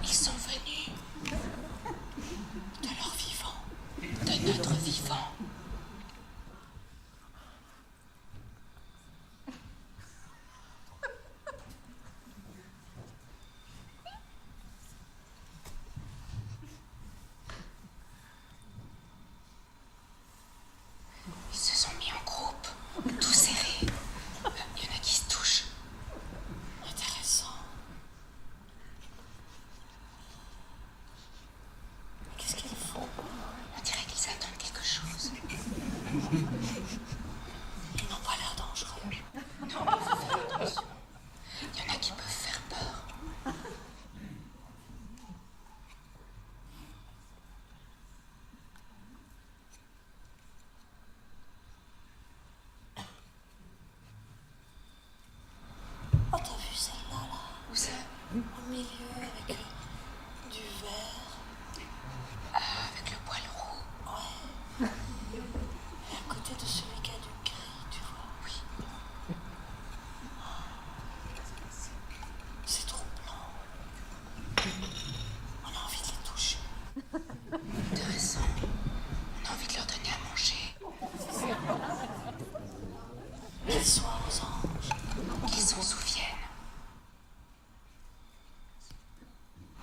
Ils sont venus de leur vivant, de notre vivant. Ils se sont mis en groupe, tout serrés. Il y en a qui se touchent. Intéressant. Qu'est-ce qu'ils font? On dirait qu'ils attendent quelque chose. Ils n'ont pas l'air dangereux. Non, il faut faire attention. Il y en a qui peuvent faire peur. Oh, t'as vu celle-là, là? Où ça? Au milieu, avec du vert. Ah, avec le poil roux. Ouais. Et à côté de celui qui a du gris, tu vois? Oui. C'est troublant. On a envie de les toucher. Intéressant. On a envie de leur donner à manger. Qu'ils soient aux anges. Qu'ils s'en souviennent.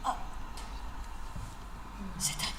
Ah. C'est à nous.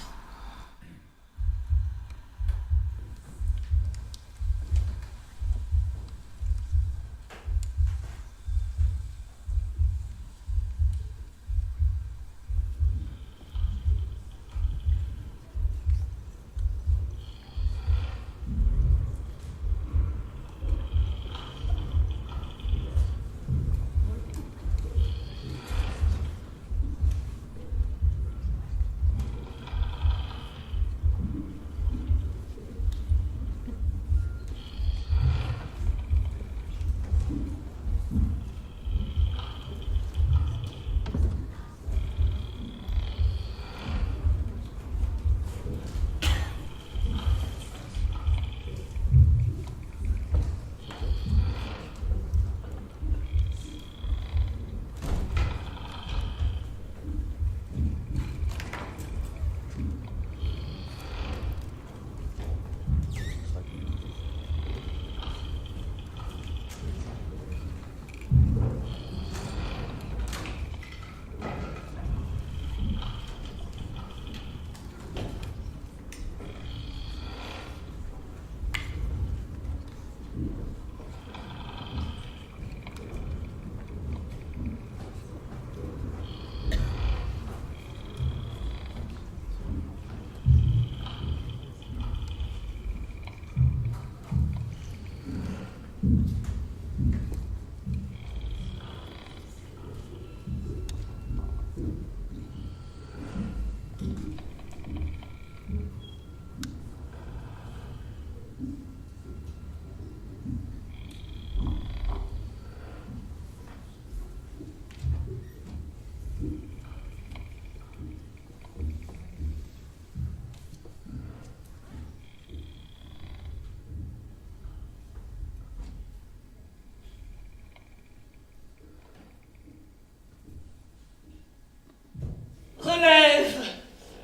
Relève,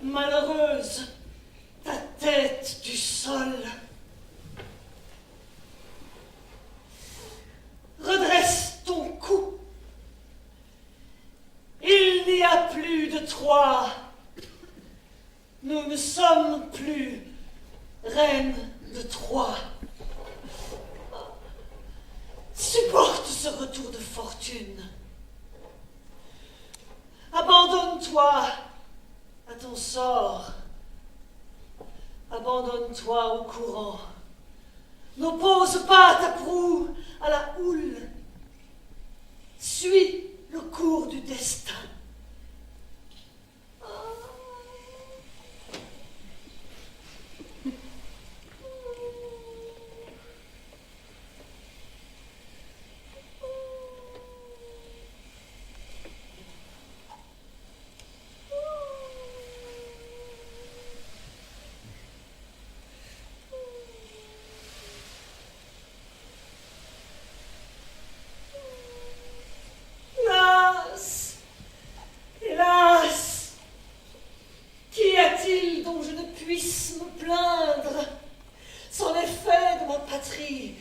malheureuse, ta tête du sol. Redresse ton cou. Il n'y a plus de Troie. Nous ne sommes plus reine de Troie. Supporte ce retour de fortune. Abandonne-toi à ton sort. Abandonne-toi au courant. N'oppose pas ta proue à la houle. Suis le cours du destin. puisse me plaindre. C'en est fait de ma patrie,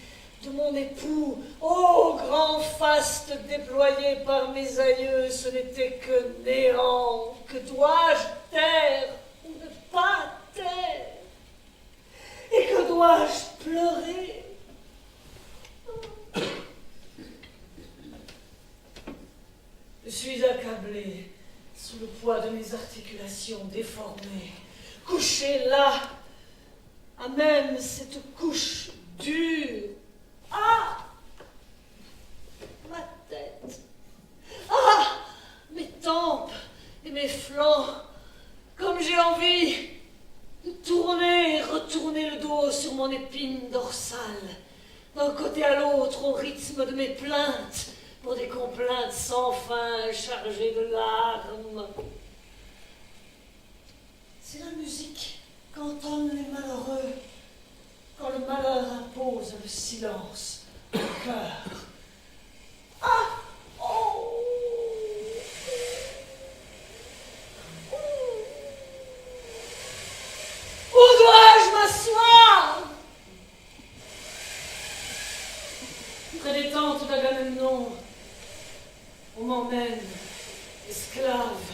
de mon époux. Ô grand faste déployé par mes aïeux, ce n'était que néant. Que dois-je taire ou ne pas taire? Et que dois-je pleurer? Je suis accablé sous le poids de mes articulations déformées, couché là, à même cette couche dure. Ah! Ma tête! Ah! Mes tempes et mes flancs, comme j'ai envie de tourner et retourner le dos sur mon épine dorsale, d'un côté à l'autre au rythme de mes plaintes, pour des complaintes sans fin chargées de larmes. C'est la musique qu'entendent les malheureux quand le malheur impose le silence au cœur. Ah! Oh! Où dois-je m'asseoir? Près des tentes d'Agamemnon, on m'emmène, esclave,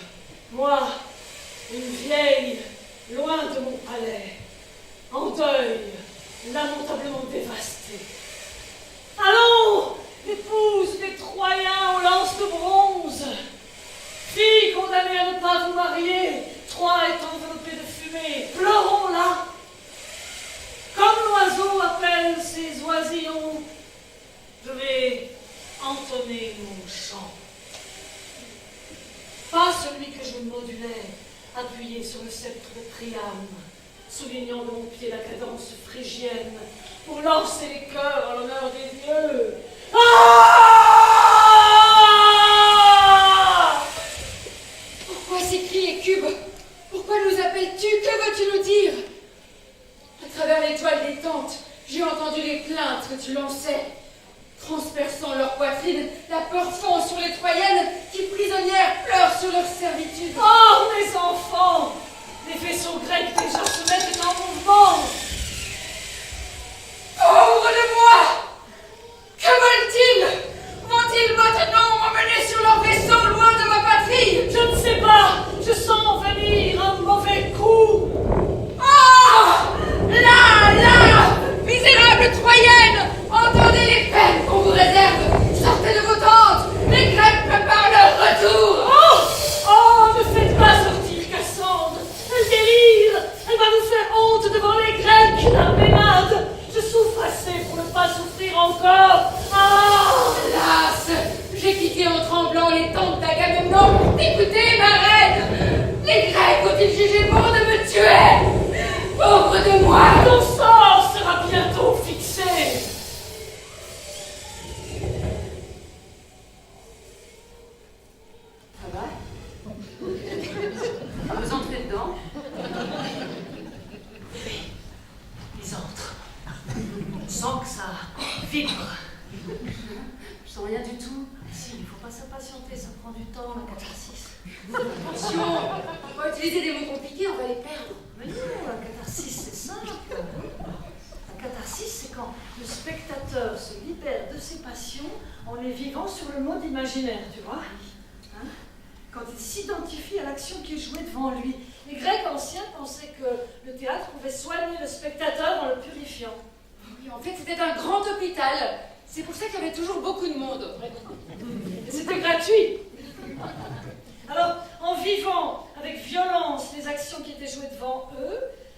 moi, une vieille, loin de mon palais, en deuil, lamentablement dévastée. Allons, épouse des Troyens aux lances de bronze, fille condamnée à ne pas vous marier, Troie est enveloppée de fumée, pleurons là. Comme l'oiseau appelle ses oisillons, je vais entonner mon chant. Pas celui que je modulais, appuyé sur le sceptre de Priam, soulignant de mon pied la cadence phrygienne, pour lancer les cœurs en l'honneur des dieux. Ah! Pourquoi ces cris et cubes? Pourquoi nous appelles-tu? Que veux-tu nous dire? À travers l'étoile des tentes, j'ai entendu les plaintes que tu lançais. Transperçant leur poitrine, la peur fond sur les Troyennes qui, prisonnières, pleurent sur leur servitude. Oh, mes enfants! Les vaisseaux grecs déjà se mettent en mouvement. Pauvre de moi! Que veulent-ils? Vont-ils maintenant m'emmener sur leur vaisseau loin de ma patrie? Je ne sais pas. Je sens venir un mauvais coup. Oh! Là! Misérables Troyennes! Entendez les peines qu'on vous réserve! Sortez de vos tentes! Les Grecs préparent leur retour! Oh, ne faites pas sortir Cassandre! Elle délire! Elle va nous faire honte devant les Grecs, l'Arménade! Je souffre assez pour ne pas souffrir encore! Ah! Hélas! J'ai quitté en tremblant les tentes d'Agamemnon pour t'écouter, ma reine! Les Grecs ont-ils jugé bon de me tuer? Pauvre de moi! Ton sort sera bientôt fixé! Ça va? Vous entrez dedans? Ils entrent. Je sens que ça vibre. Je sens rien du tout. Si, il ne faut pas s'impatienter, ça prend du temps, la catharsis. Attention! On va utiliser des mots compliqués, on va les perdre. Mais non, la catharsis, c'est simple. La catharsis, c'est quand le spectateur se libère de ses passions en les vivant sur le mode imaginaire, tu vois. Hein? Quand il s'identifie à l'action qui est jouée devant lui. Les Grecs anciens pensaient que le théâtre pouvait soigner le spectateur en le purifiant. Oui, en fait, c'était un grand hôpital. C'est pour ça qu'il y avait toujours beaucoup de monde. Et c'était gratuit. Alors, en vivant avec violence les actions qui étaient jouées devant eux,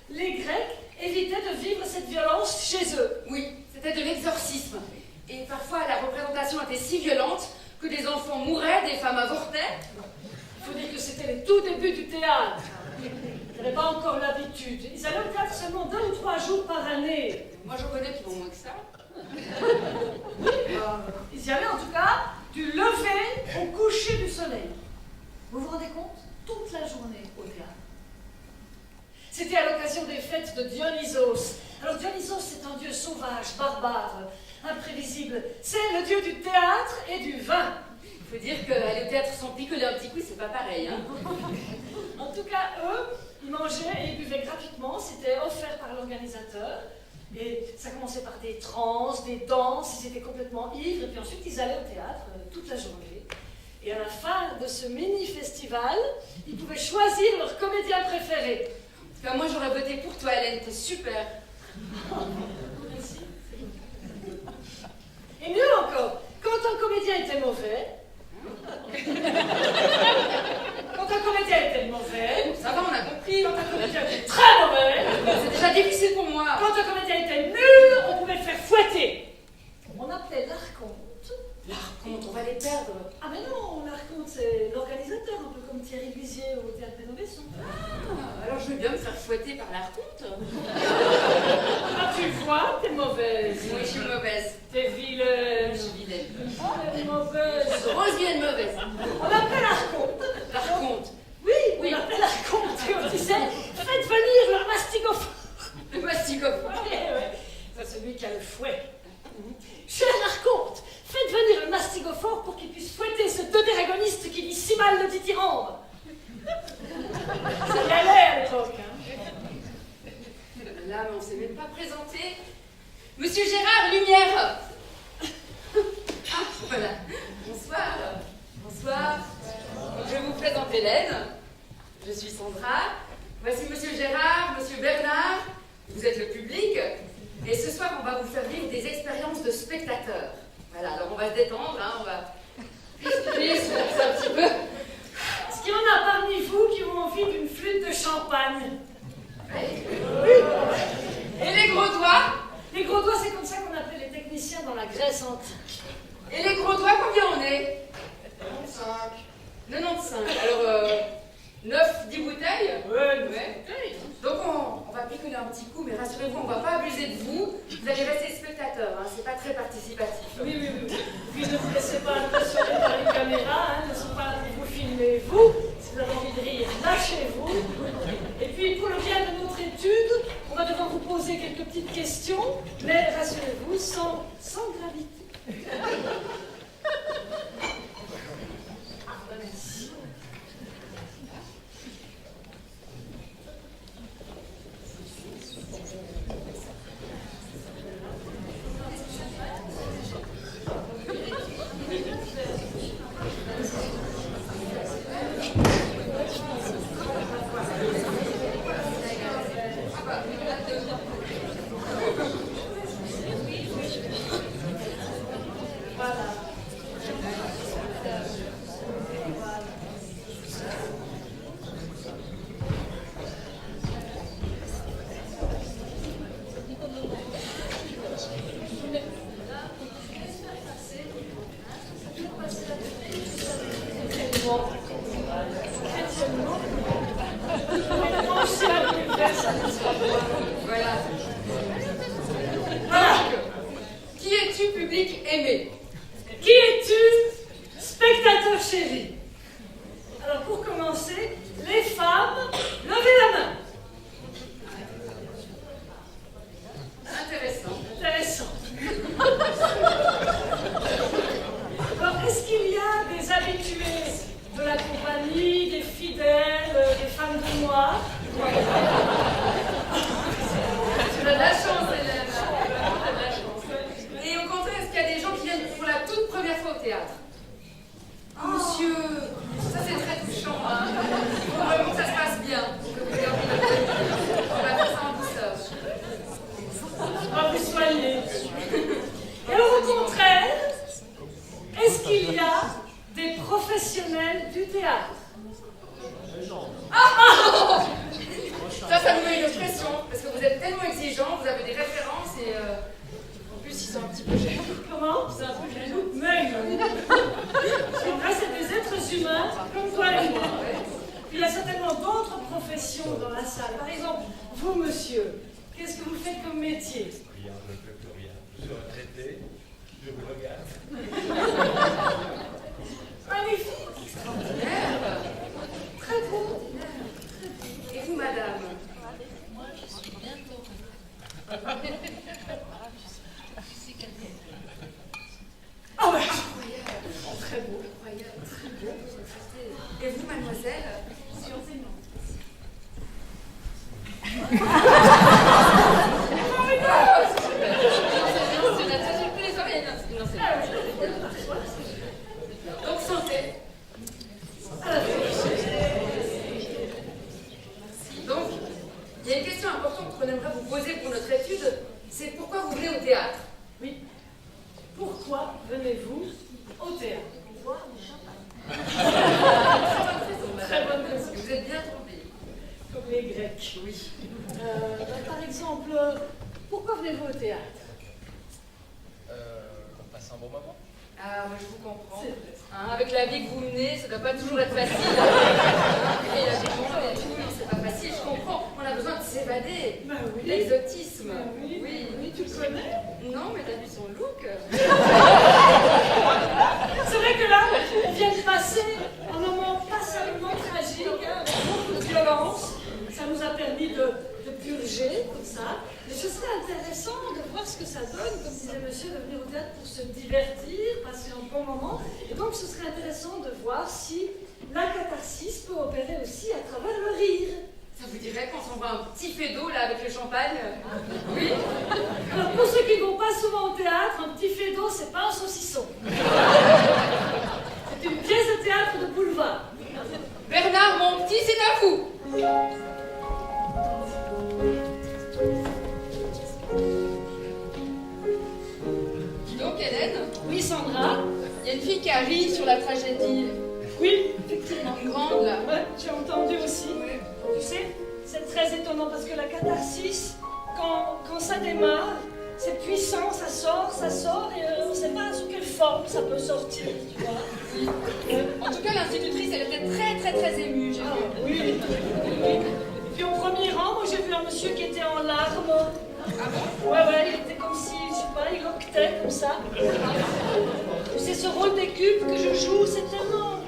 les Grecs évitaient de vivre cette violence chez eux. Oui, c'était de l'exorcisme. Et parfois, la représentation était si violente que des enfants mouraient, des femmes avortaient. Il faut dire que c'était les tout débuts du théâtre. Ils n'avaient pas encore l'habitude. Ils allaient au théâtre seulement 2 ou 3 jours par année. Moi, je connais qui vont moins que ça. Ils y allaient en tout cas du lever au coucher du soleil. Vous vous rendez compte? Toute la journée au théâtre. C'était à l'occasion des fêtes de Dionysos. Alors Dionysos, c'est un dieu sauvage, barbare, imprévisible. C'est le dieu du théâtre et du vin. Il faut dire qu'aller au théâtre sans picoler un petit coup, c'est pas pareil, hein. En tout cas, eux, Ils mangeaient et ils buvaient gratuitement, c'était offert par l'organisateur. Et ça commençait par des transes, des danses, ils étaient complètement ivres, et puis ensuite ils allaient au théâtre toute la journée. Et à la fin de ce mini-festival, ils pouvaient choisir leur comédien préféré. Enfin, moi j'aurais voté pour toi, Hélène, t'es super. Merci. Et mieux encore, quand un comédien était mauvais, ça va, on a compris. quand un comédien était très mauvais, C'est déjà difficile pour moi. quand un comédien était nul, on pouvait le faire fouetter. On appelait l'archonte. L'archonte, on va les perdre. Ah mais non, l'archonte c'est l'organisateur, un peu comme Thierry Busier au Théâtre Bénoveson. Ah, alors je veux bien me faire fouetter par l'archonte. Ah tu vois, t'es mauvaise. Oui, je suis mauvaise. T'es vilaine. Je suis vilaine. T'es mauvaise. Grosse vilaine mauvaise. On appelait l'archonte. L'archonte. Oui, on appelait l'archonte. Et on disait, faites venir le mastigophore. Le mastigophore. Ouais. C'est celui qui a le fouet. Cher archonte, faites venir le mastigophore pour qu'il puisse fouetter ce deutéragoniste qui dit si mal le dithyrambe. Ça y allait à l'époque, hein. Là, mais on s'est même pas présenté. Monsieur Gérard, lumière. Ah, voilà. Bonsoir. Bonsoir. Donc, je vous présente Hélène. Je suis Sandra. Voici Monsieur Gérard, Monsieur Bernard. Vous êtes le public. Et ce soir, on va vous faire vivre des expériences de spectateurs. Voilà, alors on va se détendre, hein, on va respirer, se relaxer un petit peu. Est-ce qu'il y en a parmi vous qui ont envie d'une flûte de champagne? Oui. Et les gros doigts? Les gros doigts, c'est comme ça qu'on appelait les techniciens dans la Grèce antique. Et les gros doigts, combien on est? 95. 95. Alors, 9-10 bouteilles? Ouais. Donc on va picoler un petit coup, mais rassurez-vous, on ne va pas abuser de vous. Vous allez rester spectateur, hein, c'est pas très participatif. Oui. Puis ne vous laissez pas impressionner par les caméras, hein, ne sont pas là pour vous filmer, vous. Si vous avez envie de rire, lâchez-vous. Et puis pour le bien de notre étude, on va devoir vous poser quelques petites questions, mais rassurez-vous, sans gravité. Merci. Voilà. Qui es-tu, public aimé? Qui es-tu, spectateur chéri? Alors pour commencer, les femmes, levez la main. Intéressant. Intéressant. Alors est-ce qu'il y a des habitués de la compagnie, des fidèles, des femmes de moi? Tu as de la chance, Hélène. Tu as de la chance. Et au contraire, est-ce qu'il y a des gens qui viennent pour la toute première fois au théâtre? Oh, monsieur, ça c'est très touchant. Hein. Il faut vraiment que ça se passe bien. On va faire ça en douceur. On va vous soigner. Et alors au contraire, est-ce qu'il y a des professionnels du théâtre? Ça nous met une pression, parce que vous êtes tellement exigeants, vous avez des références et en plus ils sont un petit peu jaloux. Comment? C'est un peu jaloux. Mais non. En vrai, c'est des êtres humains comme toi et moi. Puis il y a certainement d'autres professions dans la salle. Par exemple, vous, monsieur, qu'est-ce que vous faites comme métier? Rien, je ne fais plus rien. Je suis retraité, je vous regarde. Magnifique. Extraordinaire. Très beau. Et vous, madame? Moi, je suis bientôt. Ah ouais. Incroyable. Très beau. Incroyable. Très beau. Et vous, mademoiselle? Je suis enseignante. Donc santé. Donc, il y a une question importante qu'on aimerait vous poser pour notre étude, c'est pourquoi vous venez au théâtre? Oui. Pourquoi venez-vous au théâtre? Voir le champagne. Très bonne raison. Vous êtes bien trompé. Comme les Grecs. Oui. Par exemple, pourquoi venez-vous au théâtre? On passe un bon moment. Ah, moi je vous comprends. C'est vrai. Hein, avec la vie que vous menez, ça doit pas toujours être facile. Et la vie et tout, c'est pas facile, je comprends. On a besoin de s'évader. Ben oui. L'exotisme. Ben oui. Oui. Oui, tu le connais? Non, mais t'as vu son look. C'est vrai que là, on vient de passer un moment passablement tragique, hein, avec beaucoup de violence. Ça nous a permis de purger, comme ça. Mais ce serait intéressant de voir ce que ça donne, comme disait monsieur, de venir au théâtre pour se divertir, passer un bon moment. Et donc, ce serait intéressant de voir si la catharsis peut opérer aussi à travers le rire. Ça vous dirait qu'on s'envoie un petit fait d'eau là avec le champagne? Oui. Alors, pour ceux qui ne vont pas souvent au théâtre, un petit fait d'eau, c'est pas un saucisson. C'est une pièce de théâtre de boulevard. Bernard, mon petit, c'est à vous. Dis donc, Hélène, Oui, Sandra? il y a une fille qui arrive sur la tragédie. Oui, effectivement. Une grande là. Ouais, j'ai entendu aussi. Tu sais, c'est très étonnant parce que la catharsis, quand ça démarre, c'est puissant, ça sort, et on ne sait pas sous quelle forme ça peut sortir, tu vois. En tout cas, l'institutrice, elle était très émue, j'ai vu. Oui, oui. Et puis au premier rang, moi j'ai vu un monsieur qui était en larmes. Ah bon? Ouais, il était comme si, je sais pas, il octait comme ça. C'est ce rôle d'écupe que je joue, c'est tellement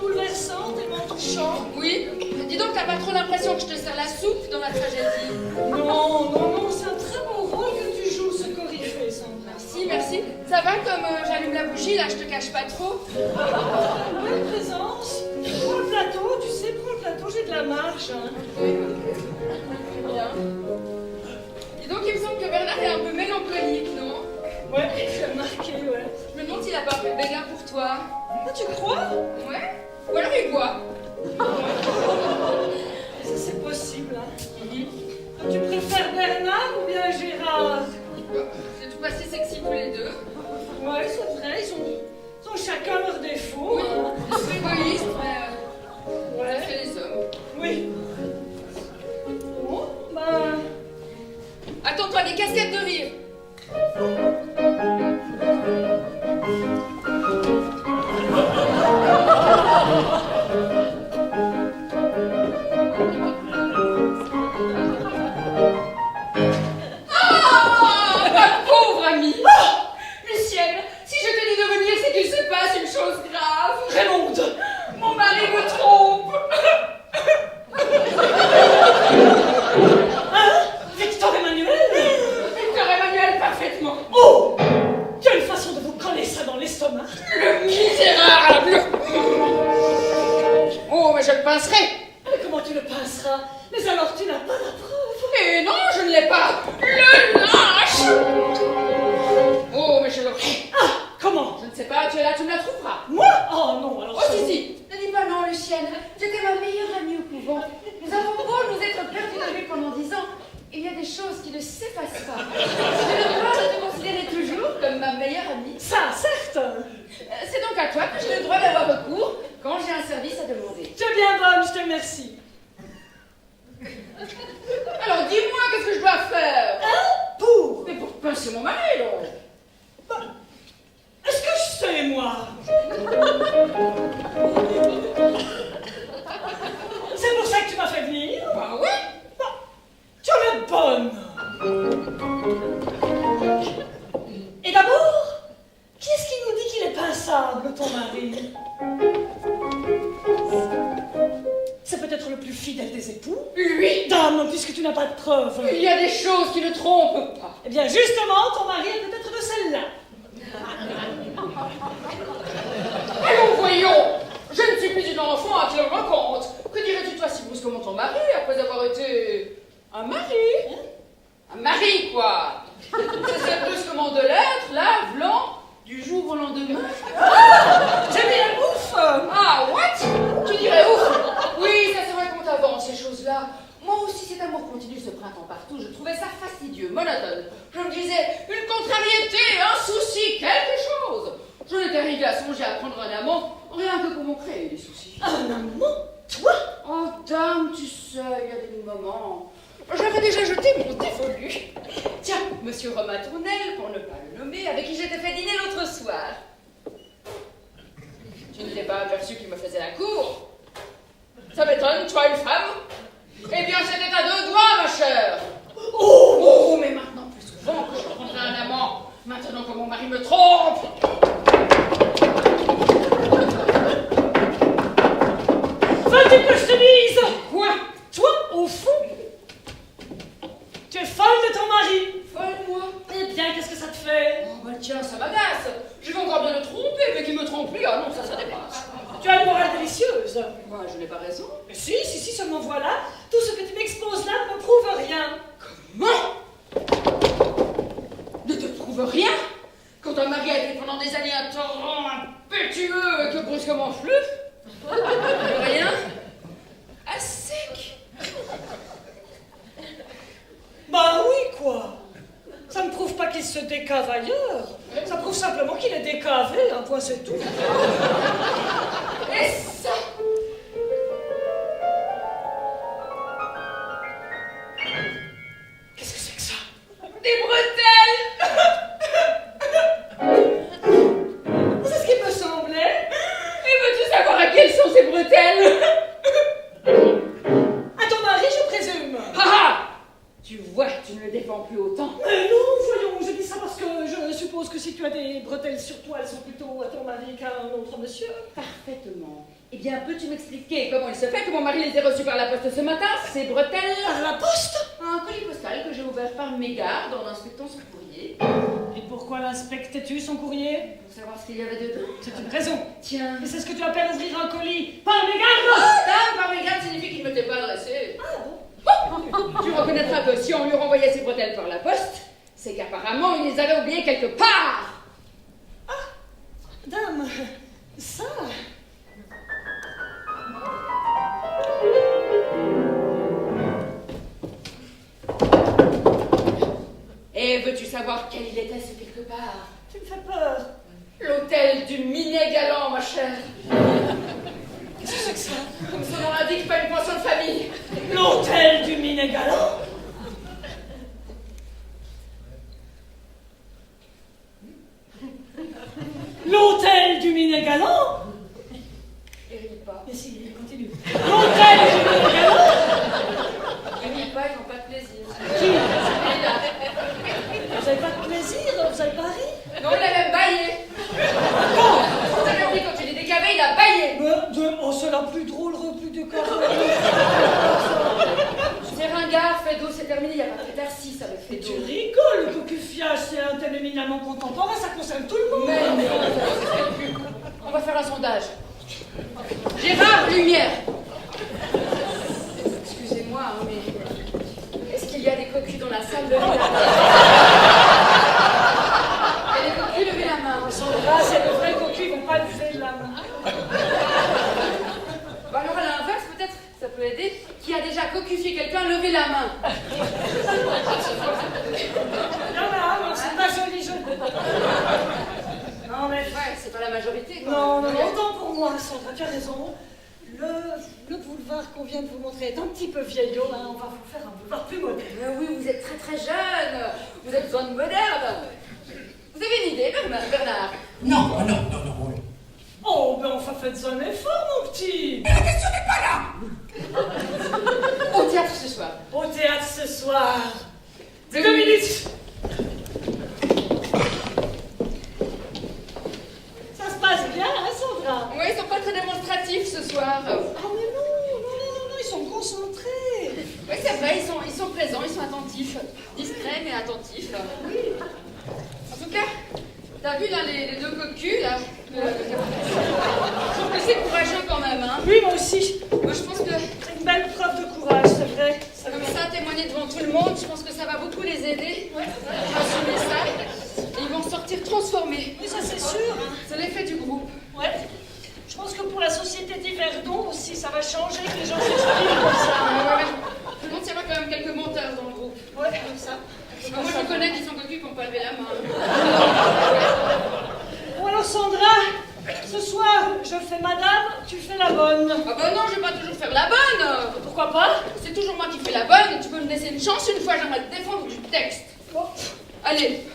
bouleversant, tellement touchant. Oui. Dis donc, t'as pas trop l'impression que je te sers la soupe dans la tragédie? Non, c'est un très beau rôle que tu joues, ce coryphée, Sandra. Merci. Ça va comme j'allume la bougie, là, je te cache pas trop? Bonne présence. Prends le plateau, tu sais, prends le plateau, j'ai de la marge. Hein. Oui. Bien. Dis donc, il me semble que Bernard est un peu mélancolique, non? Ouais, j'ai remarqué, ouais. Je me demande s'il a pas fait Bella pour toi. Ah, tu crois? Ouais? Ou alors il boit. Ça, c'est possible, hein. Tu préfères Bernard ou bien Gérard? C'est tout passé sexy tous les deux. Ouais, c'est vrai, ils ont chacun leurs défauts. Oui, Hein. ils sont égoïstes, mais Ouais. c'est les hommes. Oui. Bon, ben... Attends-toi, des casquettes de rire. Un mari? Un mari, quoi? C'est brusquement de l'être, là, blanc, du jour au lendemain. J'ai mis la bouffe. Ah, what? Tu dirais ouf? Oui, ça se raconte avant, ces choses-là. Moi aussi, cet amour continu, ce printemps partout, je trouvais ça fastidieux, monotone. Je me disais, une contrariété, un souci, quelque chose. J'en étais arrivée à songer à prendre un amant, rien que pour m'en créer des soucis. Un amant? Toi? Oh, dame, tu sais, il y a des moments. J'avais déjà jeté mon dévolu. Tiens, monsieur Romain Tournel, pour ne pas le nommer, avec qui j'étais fait dîner l'autre soir. Tu ne t'es pas aperçu qu'il me faisait la cour? Ça m'étonne, toi, une femme? Eh bien, c'était à 2 doigts, ma chère. Oh, mais maintenant, plus souvent que je prendrai un amant, maintenant que mon mari me trompe. Veux-tu que je te dise? Quoi? Toi, au fond, tu es folle de ton mari. Folle, moi? Eh bien, qu'est-ce que ça te fait? Oh, bah tiens, ça m'agace. Je vais encore bien le tromper, mais qu'il me trompe lui, ah non, ça dépasse. Tu as une morale délicieuse. Moi, je n'ai pas raison. Mais si, seulement voilà. Tout ce que tu m'exposes là ne me prouve rien. Comment? Ne te prouve rien? Quand un mari a été pendant des années un torrent impétueux et que brusquement fleuve? Rien? À sec? Bah oui, quoi. Ça ne prouve pas qu'il se décave ailleurs. Ça prouve simplement qu'il est décavé, un point c'est tout. Et ça? Qu'est-ce que c'est que ça? Des bretelles! C'est ce qui me semblait. Et veux-tu savoir à quelles sont ces bretelles? À ton mari, je présume. Ah ah! Tu vois, tu ne le défends plus autant. Mais non, voyons, je dis ça parce que je suppose que si tu as des bretelles sur toi, elles sont plutôt à ton mari qu'à un autre monsieur. Parfaitement. Eh bien, peux-tu m'expliquer comment il se fait que mon mari les ait reçues par la poste ce matin, ces bretelles? Par la poste? Un colis postal que j'ai ouvert par mégarde en inspectant son courrier. Et pourquoi l'inspectais-tu, son courrier? Pour savoir ce qu'il y avait dedans. C'est une raison. Tiens. Mais c'est ce que tu appelles ouvrir un colis par mégarde? Oh, dame, par mégarde signifie qu'il ne m'était pas adressé. Ah bon? Tu reconnaîtras que si on lui renvoyait ses bretelles par la poste, c'est qu'apparemment il les avait oubliées quelque part. Ah, dame, ça... Et veux-tu savoir quel il était ce quelque part? Tu me fais peur. L'hôtel du Minet Galant, ma chère. Qu'est-ce que c'est que ça? Comme son nom l'indique, pas une pension de famille. L'hôtel du Minet Galant? L'hôtel du Minet Galant? Il rit pas. Mais si, il continue. L'hôtel du Minet Galant? Il rit pas, ils n'ont pas de plaisir. Qui? Vous n'avez pas de plaisir? Vous avez pas ri? Non, il a même baillé. Quand t'as compris, quand il est décavé, il a baillé. Oh, c'est la plus drôle, plus de carré. C'est ringard, fait d'eau, c'est terminé, il n'y a pas de Tarsis avec fait Tu d'eau. rigoles, le cocufiage, c'est un thème éminemment contemporain, ça concerne tout le monde. Mais on va faire un sondage. Gérard, lumière. Excusez-moi, hein, mais est-ce qu'il y a des cocus dans la salle? Levez la main. Il y a des cocus, levez la main. Sandra, c'est le vrai cocu, ils vont pas lever la main. Bah alors à l'inverse, peut-être, ça peut aider. Qui a déjà cocufié quelqu'un, levez la main. Il y en a, mais c'est pas joli, joli. Non, mais... Ouais, c'est pas la majorité, quoi. Non, autant pour moi, Sandra, tu as raison. Le boulevard qu'on vient de vous montrer est un petit peu vieillot, hein. On va vous faire un boulevard plus moderne. Mais oui, vous êtes très très jeune. Vous avez besoin de moderne. Vous avez une idée, Bernard? Non. Oh, ben enfin faites un effort, mon petit. Mais la question n'est pas là. Au théâtre ce soir. Au théâtre ce soir. 2 2 minutes. Ça se passe bien, hein, Sandra? Oui, ils sont pas très démonstratifs ce soir. Ah, mais non, ils sont concentrés. Oui, c'est vrai, ils sont présents, ils sont attentifs. Discrets mais attentifs. Oui. En tout cas, t'as vu là les 2 cocus là? Je trouve que c'est courageux quand même, hein? Oui, moi aussi. Moi je pense que C'est une belle preuve de courage, c'est vrai. comme ça, témoigner devant le monde, je pense que ça va beaucoup les aider à assumer ça. Et ils vont sortir transformés. Oui, ça c'est sûr. Hein. C'est l'effet du groupe. Ouais. Je pense que pour la société d'Yverdon aussi, ça va changer que les gens s'expriment comme ça. Ouais. Je me demande s'il y a pas quand même quelques menteurs dans le groupe. Ouais, comme ça. Moi, je connais qui sont cocus qui n'ont pas levé la main. Bon alors Sandra, ce soir, je fais madame, tu fais la bonne. Ah bah non, je vais pas toujours faire la bonne. Pourquoi pas? C'est toujours moi qui fais la bonne et tu peux me laisser une chance une fois, j'aimerais te défendre du texte. Bon. Allez,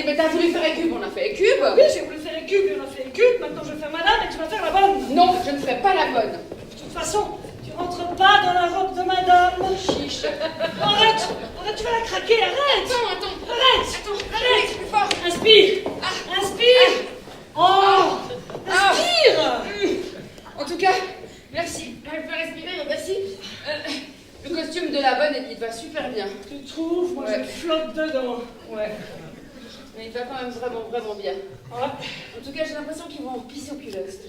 mais t'as voulu faire Écube, on a fait Écube. Oui, j'ai voulu faire Écube et on a fait Écube, maintenant je fais madame et tu vas faire la bonne. Non, je ne ferai pas la bonne. De toute façon, tu rentres pas dans la robe de madame. Chiche. Arrête, tu vas la craquer, arrête. Attends. Arrête. Plus fort. Inspire. Inspire. Oh, inspire. En tout cas, merci. Je peux respirer, merci. Le costume de la bonne, il te va super bien. Tu trouves? Moi, je flotte dedans. Ouais. Mais il va quand même vraiment bien. Ouais. En tout cas, j'ai l'impression qu'ils vont en pisser aux culottes.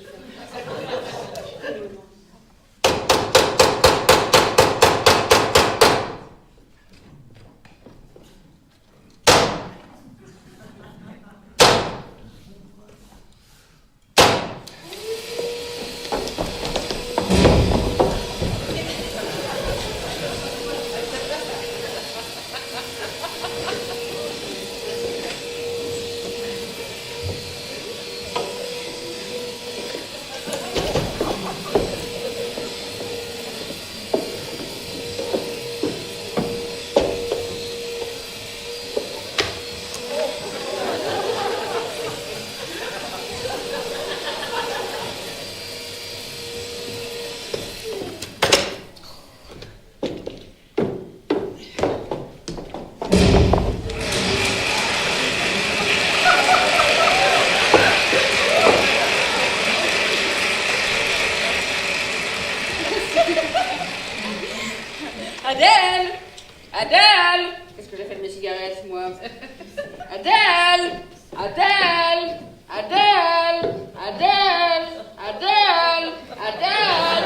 Adèle! Qu'est-ce que j'ai fait de mes cigarettes, moi? Adèle! Adèle! Adèle! Adèle! Adèle! Adèle!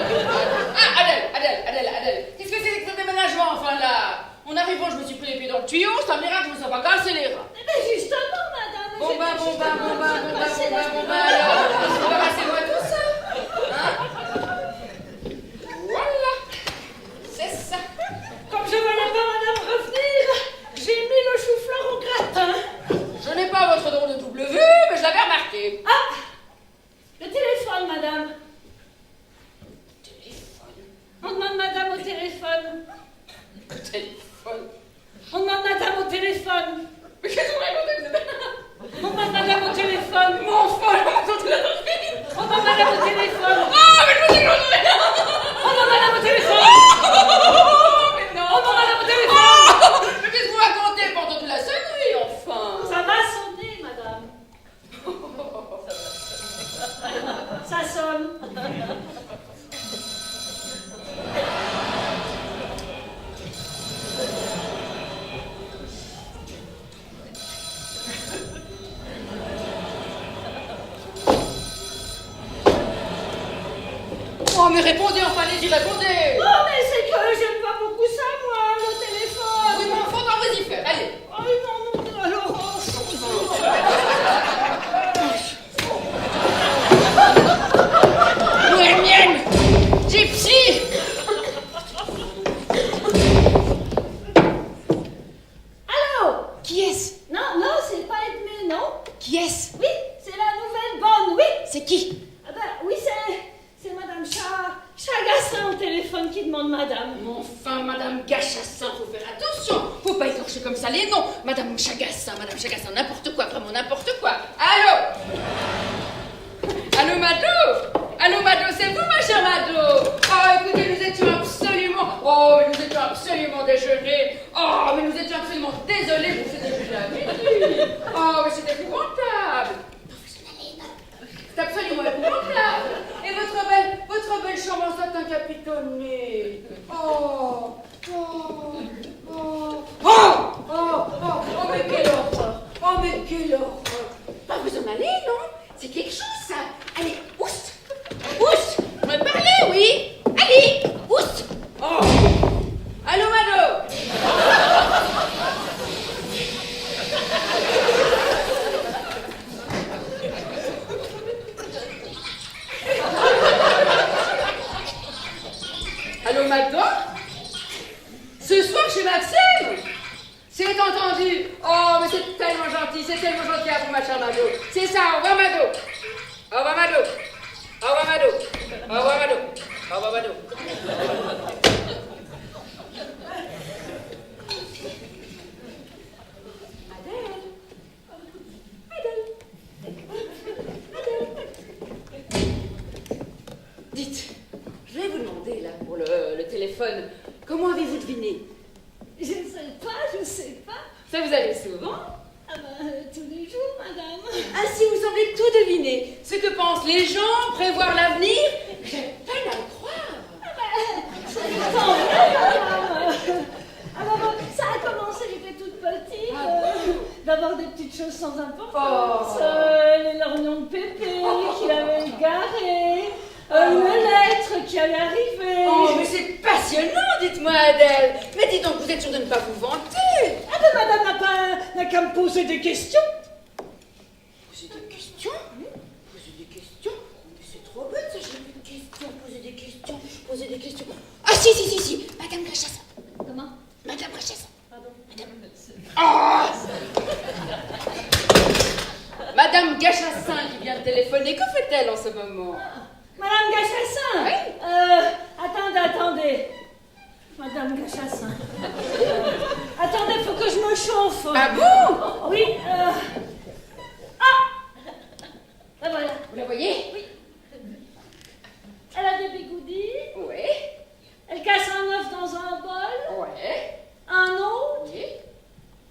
Ah, Adèle! Qu'est-ce que c'est que ce déménagement, enfin, là? En arrivant, je me suis pris les pieds dans le tuyau, c'est un miracle, je me suis pas cassé les reins. Mais justement, madame. Bon, alors, embarrassez-moi tout ça. Hein? Voilà. C'est ça. Comme je voyais pas madame revenir, j'ai mis le chou-fleur au gratin. Je n'ai pas votre drôle de double vue, mais je l'avais remarqué. Ah! Le téléphone, madame. Téléphone. On demande madame au téléphone. Téléphone. On demande madame au téléphone. Mais qu'est-ce qu'on raconte? On demande madame au téléphone. Mon enfant, je m'entends la vie. On demande madame au téléphone. Ah, mais je vous dis que j'en ai rien. On demande madame au téléphone. Mais non. On demande madame au téléphone. Mais qu'est-ce que vous racontez pendant toute la sonnerie, enfin? Ça va sonner, madame. Ça sonne. Oh, mais répondez, enfin, allez-y, répondez. Oh, mais c'est que j'aime pas beaucoup ça, moi, le téléphone. Oui, mais enfin, on va y faire, allez. Oh, non, alors. Bohémienne, gypsy. Allô? Qui est-ce? Non, c'est pas Edmé, non? Qui est-ce? Oui, c'est la nouvelle bonne, oui. C'est qui? Ah ben, oui, c'est madame Chagassin au téléphone qui demande madame. Enfin, Madame Gachassin, faut faire attention. Faut pas écorcher comme ça les noms. Madame Chagassin, n'importe quoi, vraiment n'importe quoi. Allô? Allô, Mado, c'est vous, ma chère Mado? Oh, écoutez, nous étions absolument déjeunés. Oh, mais nous étions absolument désolés pour ce début d'après-midi. Oh, mais c'est épouvantable. C'est absolument épouvantable. Et votre belle chambre en satin capitonné. Oh, mais quelle horreur. Pas besoin d'aller, non? C'est quelque chose, ça. Allez, oust. Vous me parlez, oui? Allez, oust. Oh. Allô, Mado? Ce soir chez Maxime? C'est entendu. Oh, mais c'est tellement gentil à vous, ma chère Mado. C'est ça, au revoir, Mado. Au revoir, Mado. Au revoir, Mado. Au revoir, Mado. Au revoir, Mado. Dites, je vais vous demander, là, pour le téléphone, comment avez-vous deviné? Je sais pas. Ça vous arrive souvent? Ah ben, tous les jours, madame. Ainsi, vous semblez tout deviner. Ce que pensent les gens, prévoir l'avenir, j'ai peine à le croire. Ah ben, c'est tant vrai, madame. Alors, ça a commencé, j'étais toute petite. D'avoir des petites choses sans importance. Les lorgnons de Pépé qui avaient garé. Une lettre qui allait arriver. Oh, mais c'est passionnant, dites-moi, Adèle. Mais dites donc, vous êtes sûre de ne pas vous vanter. Ah ben, madame n'a qu'à me poser des questions. Poser des questions? Poser des questions? Mais c'est trop bête, ça, j'ai plus de questions. Poser des questions. Ah, si. Madame Gachassin. Comment? Madame Gachassin. Pardon. Madame Gachassin qui vient de téléphoner, que fait-elle en ce moment? Madame Gachassin. Oui. Attendez. Madame Gachassin. Attendez, faut que je me chauffe. Ah bon? Oui, la voilà. Vous la voyez? Oui. Elle a des bigoudis. Oui. Elle casse un œuf dans un bol. Ouais. Un autre. Oui.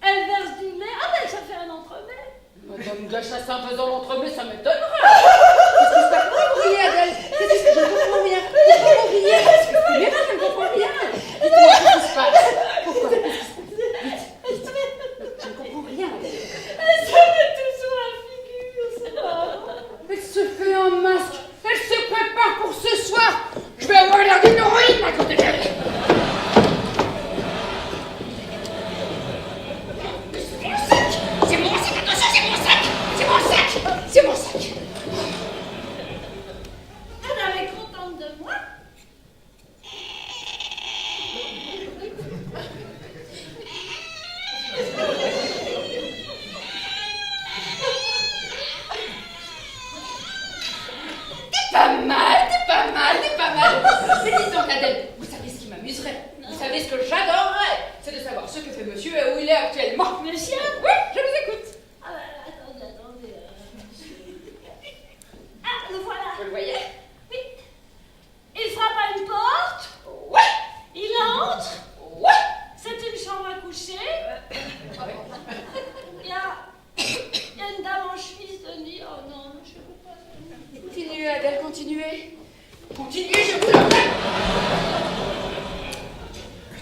Elle verse du lait. Ah ben, ça fait un entremets. Madame Gachassin faisant l'entremet, ça m'étonnerait. Qu'est-ce qui se passe? Vous riez, Adèle? Qu'est-ce qui se passe? Je ne comprends rien. Mais moi, je ne comprends rien. Dites-moi, qu'est-ce qui se passe? Pourquoi? Qu'est-ce qui se passe? Je ne comprends rien, Adèle. Elle se met tout sur la figure, c'est marrant. Elle se fait un masque. Elle se prépare pour ce soir. Je vais avoir l'air d'une héroïne à côté d'elle. C'est mon sac. Madame est contente de moi. T'es pas mal. Mais dites donc, Adèle, vous savez ce qui m'amuserait? Vous savez ce que j'adorerais? C'est de savoir ce que fait monsieur et où il est actuellement. Monsieur? Oui, je vous écoute. Ah ben, attendez. Ah, le voilà. Vous le voyez? Oui. Il frappe à une porte. Ouais. Il entre. Ouais. C'est une chambre à coucher. Il y a une dame en chemise de nuit. Oh non, je ne peux pas. Continuez, Adèle, continuez. Continuez, je vous le prie.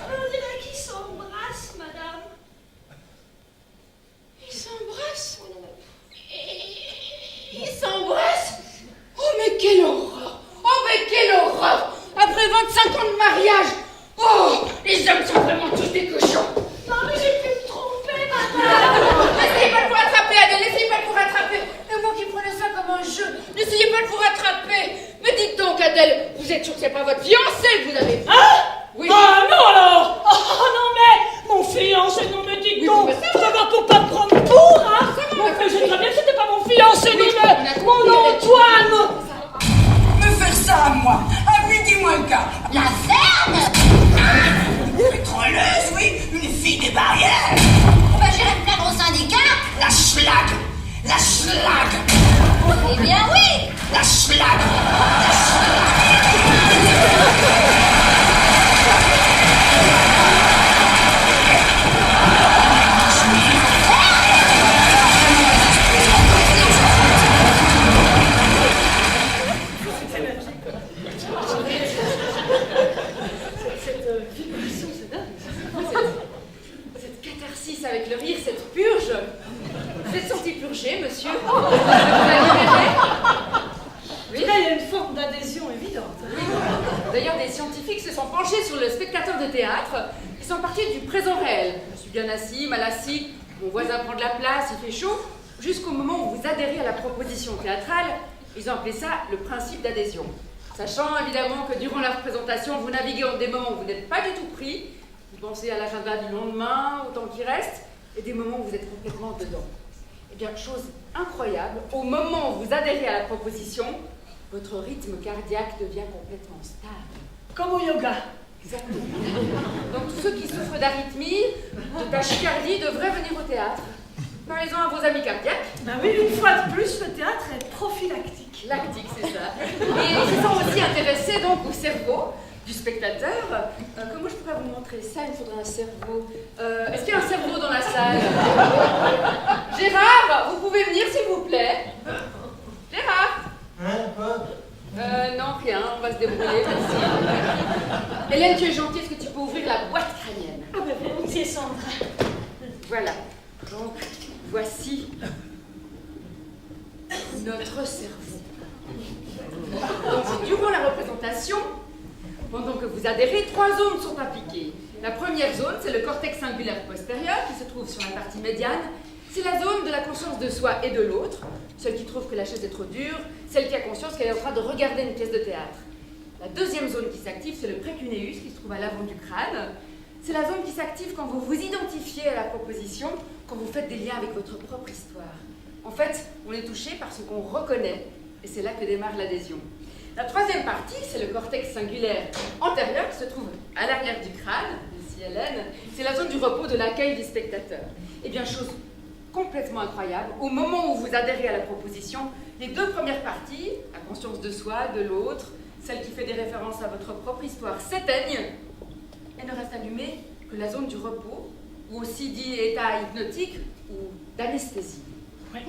On dirait qu'ils s'embrassent, madame. Ils s'embrassent. Ils s'embrassent. Oh, mais quelle horreur. Oh, mais quelle horreur. Après 25 ans de mariage. Oh, les hommes sont vraiment tous des cochons. Non, mais j'ai pu me tromper, madame. N'essayez pas de vous rattraper, Adèle, n'essayez pas de vous rattraper. Et moi qui prenais ça comme un jeu, n'essayez pas de vous rattraper. Mais dites donc, Adèle, vous êtes sûre que c'est pas votre fiancé que vous avez? Hein? Oui. Ah non alors. Oh non mais mon fiancé, non mais dites Oui, donc, mais ça ça va pour pas me prendre pour, hein. Mais je sais très bien que c'était pas mon fiancé, Oui, non mais mon Antoine. Me faire ça à moi, à midi moins le quart. La ferme. Pétroleuse, oui, une fille des barrières. On va gérer le plaindre au syndicat? La schlag. Eh bien oui! La schlag. Cette catharsis avec le rire, cette purge. Vous êtes senti purger, monsieur? Oui, là il y a une forme d'adhésion évidente. D'ailleurs, des scientifiques se sont penchés sur le spectateur de théâtre. Ils sont partis du présent réel. Je suis bien assis, mal assis, mon voisin prend de la place, il fait chaud. Jusqu'au moment où vous adhérez à la proposition théâtrale, ils ont appelé ça le principe d'adhésion. Sachant évidemment que durant la représentation, vous naviguez en des moments où vous n'êtes pas du tout pris, vous pensez à l'agenda du lendemain, au temps qui reste, et des moments où vous êtes complètement dedans. Eh bien, chose incroyable, au moment où vous adhérez à la proposition, votre rythme cardiaque devient complètement stable. Comme au yoga. Exactement. Donc tous ceux qui souffrent d'arythmie, de tachycardie, devraient venir au théâtre. Parlez-en à vos amis cardiaques. Ben oui, une fois de plus, le théâtre est prophylactique. Lactique, c'est ça. Et ils sont aussi intéressés donc au cerveau du spectateur. Comment je pourrais vous montrer ça? Il me faudrait un cerveau. Est-ce qu'il y a un cerveau dans la salle? Gérard, vous pouvez venir s'il vous plaît? Gérard? Non, rien, on va se débrouiller, merci. Hélène, tu es gentille, est-ce que tu peux ouvrir la boîte crânienne? Ah ben volontiers, Sandra. Voilà. Donc, voici notre cerveau. Donc, durant la représentation, pendant que vous adhérez, 3 zones sont impliquées. La première zone, c'est le cortex singulaire postérieur qui se trouve sur la partie médiane. C'est la zone de la conscience de soi et de l'autre, celle qui trouve que la chaise est trop dure, celle qui a conscience qu'elle est en train de regarder une pièce de théâtre. La deuxième zone qui s'active, c'est le précuneus qui se trouve à l'avant du crâne. C'est la zone qui s'active quand vous vous identifiez à la proposition, quand vous faites des liens avec votre propre histoire. En fait, on est touché par ce qu'on reconnaît, et c'est là que démarre l'adhésion. La troisième partie, c'est le cortex singulaire antérieur qui se trouve à l'arrière du crâne, ici Hélène. C'est la zone du repos de l'accueil du spectateur. Eh bien, chose complètement incroyable, au moment où vous adhérez à la proposition, les 2 premières parties, la conscience de soi, de l'autre, celle qui fait des références à votre propre histoire, s'éteignent et ne reste allumée que la zone du repos, ou aussi dit état hypnotique ou d'anesthésie. Oui,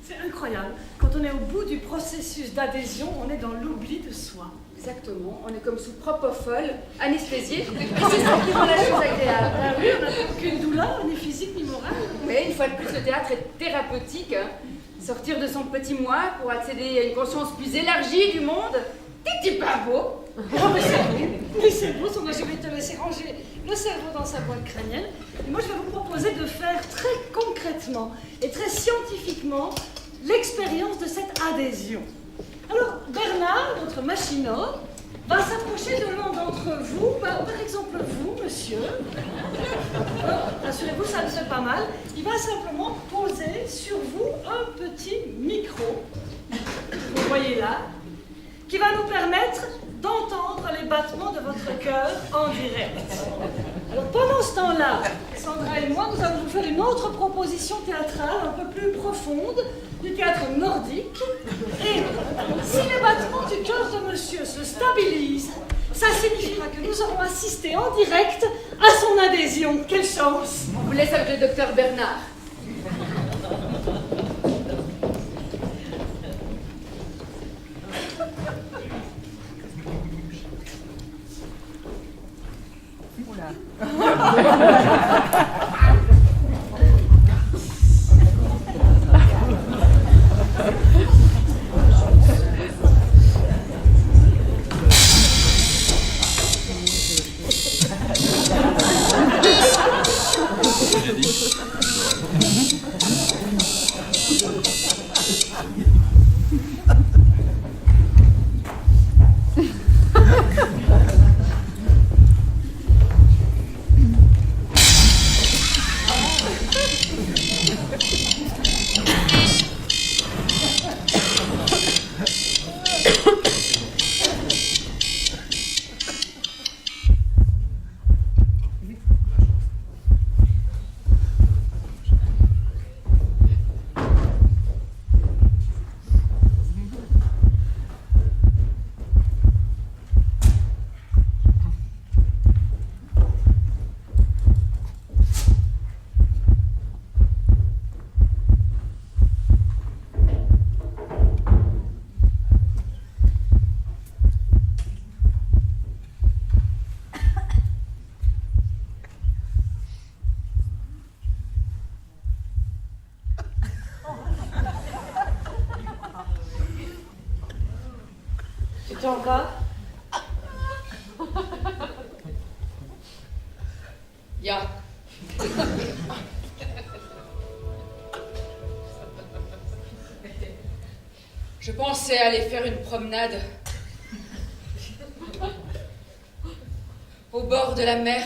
c'est incroyable. Quand on est au bout du processus d'adhésion, on est dans l'oubli de soi. Exactement, on est comme sous propofol, anesthésié, et c'est ça qui rend la chose agréable. Ah oui, on n'a aucune douleur, ni physique ni morale. Mais une fois de plus, le théâtre est thérapeutique. Sortir de son petit moi pour accéder à une conscience plus élargie du monde, t'es pas beau? Oh, mais c'est beau, Sandra, je vais te laisser ranger le cerveau dans sa boîte crânienne. Et moi, je vais vous proposer de faire très concrètement et très scientifiquement l'expérience de cette adhésion. Alors, Bernard, notre machinot, va s'approcher de l'un d'entre vous, par exemple vous, monsieur. Rassurez-vous, ça ne fait pas mal. Il va simplement poser sur vous un petit micro, vous voyez là, qui va nous permettre d'entendre les battements de votre cœur en direct. Alors pendant ce temps-là, Sandra et moi, nous allons vous faire une autre proposition théâtrale un peu plus profonde, du théâtre nordique. Et si les battements du cœur de monsieur se stabilisent, ça signifiera que nous aurons assisté en direct à son adhésion. Quelle chance! On vous laisse avec le docteur Bernard. Tu t'en vas? Ya. Je pensais aller faire une promenade au bord de la mer,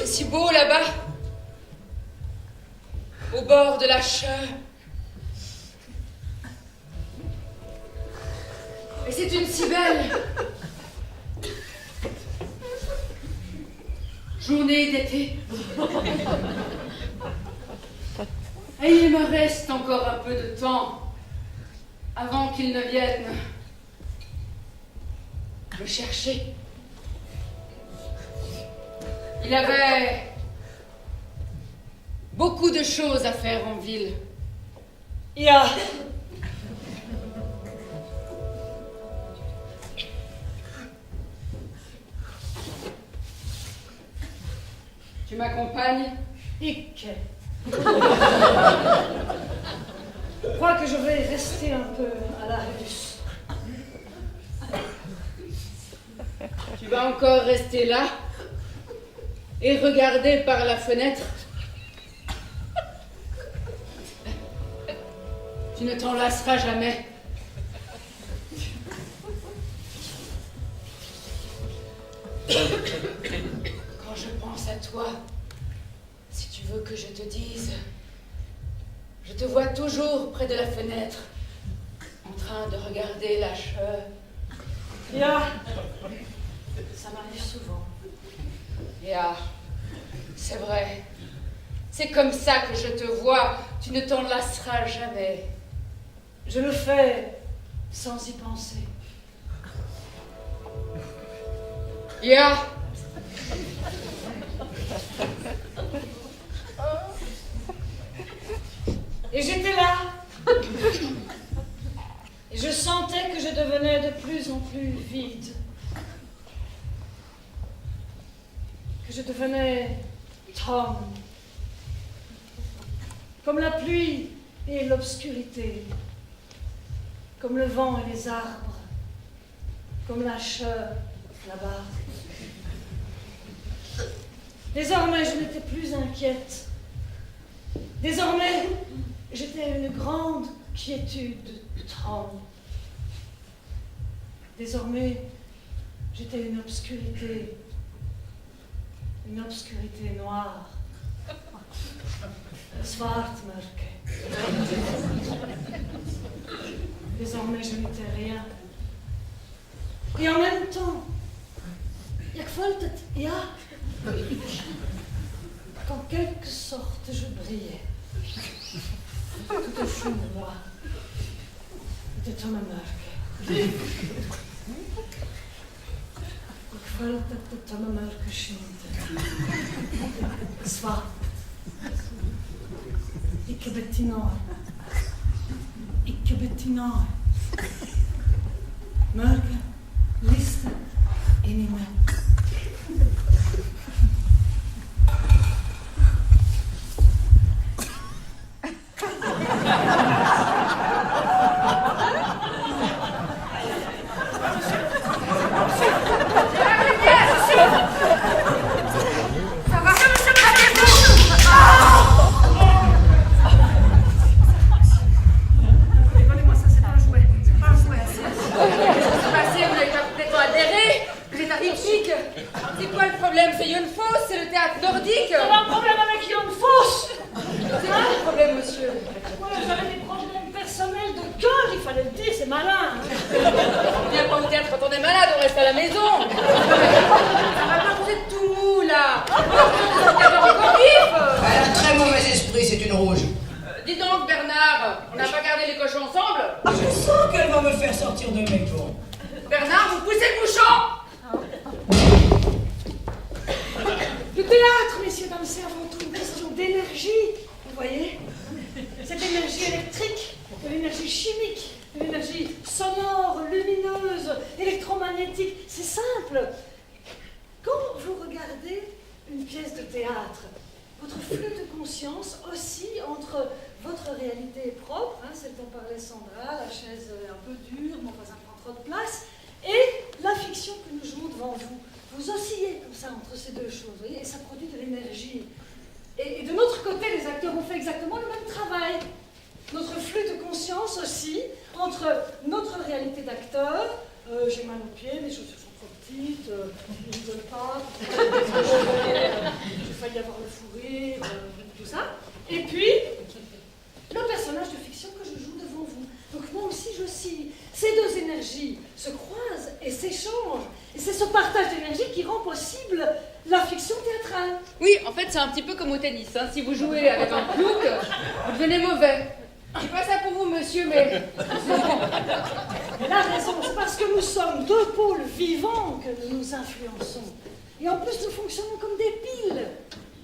si beau là-bas, au bord de la Cheux. Et c'est une si belle journée d'été. Et il me reste encore un peu de temps avant qu'il ne vienne me chercher. Il avait beaucoup de choses à faire en ville. Ja, Tu m'accompagnes? ik. Je crois que je vais rester un peu à la russe. Tu vas encore rester là et regarder par la fenêtre? Tu ne t'en lasseras jamais. Quand je pense à toi, si tu veux que je te dise, je te vois toujours près de la fenêtre, en train de regarder la Cheux. Ja, ça m'arrive souvent. Ja, c'est vrai. C'est comme ça que je te vois. Tu ne t'en lasseras jamais. Je le fais sans y penser. Ja. Et j'étais là. Et je sentais que je devenais de plus en plus vide. Que je devenais Tom. Comme la pluie et l'obscurité. Comme le vent et les arbres. Comme la Cheux là-bas. Désormais, je n'étais plus inquiète. Désormais, j'étais une grande quiétude, Tom. Désormais, j'étais une obscurité noire. Zwartmörke. Désormais, je n'étais rien. Et en même temps, ik voelde het, ja, qu'en quelque sorte, je brillais. Tout au fond de moi, de Tommenmörke. Ik voelde dat de Tommenmörke schinte. Zwart. Ik betinoor. Ik betinoor. Mörke, liste, inime. va y avoir le fou rire, tout ça. Et puis, le personnage de fiction que je joue devant vous. Donc moi aussi je oscille. Ces deux énergies se croisent et s'échangent. Et c'est ce partage d'énergie qui rend possible la fiction théâtrale. Oui, en fait, c'est un petit peu comme au tennis. Hein. Si vous jouez avec un plouc, vous devenez mauvais. Je dis pas ça pour vous, monsieur, mais... Elle a raison, c'est parce que nous sommes deux pôles vivants que nous nous influençons. Et en plus, nous fonctionnons comme des piles.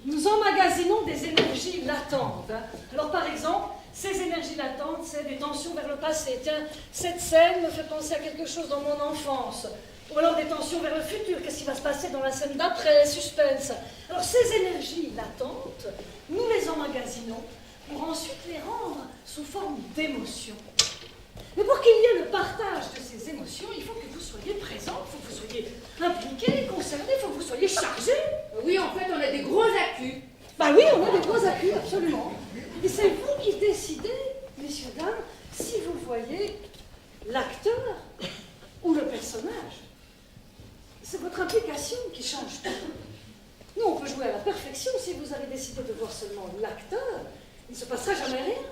Nous emmagasinons des énergies latentes. Hein. Alors par exemple, ces énergies latentes, c'est des tensions vers le passé. Tiens, cette scène me fait penser à quelque chose dans mon enfance. Ou alors des tensions vers le futur. Qu'est-ce qui va se passer dans la scène d'après? Suspense. Alors ces énergies latentes, nous les emmagasinons pour ensuite les rendre sous forme d'émotions. Mais pour qu'il y ait le partage de ces émotions, il faut que vous soyez présents, il faut que vous soyez impliqués, concernés, il faut que vous soyez chargés. Oui, en fait, on a des gros accus. Bah oui, on a des gros accus, absolument. Et c'est vous qui décidez, messieurs, dames, si vous voyez l'acteur ou le personnage. C'est votre implication qui change tout. Nous, on peut jouer à la perfection. Si vous avez décidé de voir seulement l'acteur, il ne se passera jamais rien.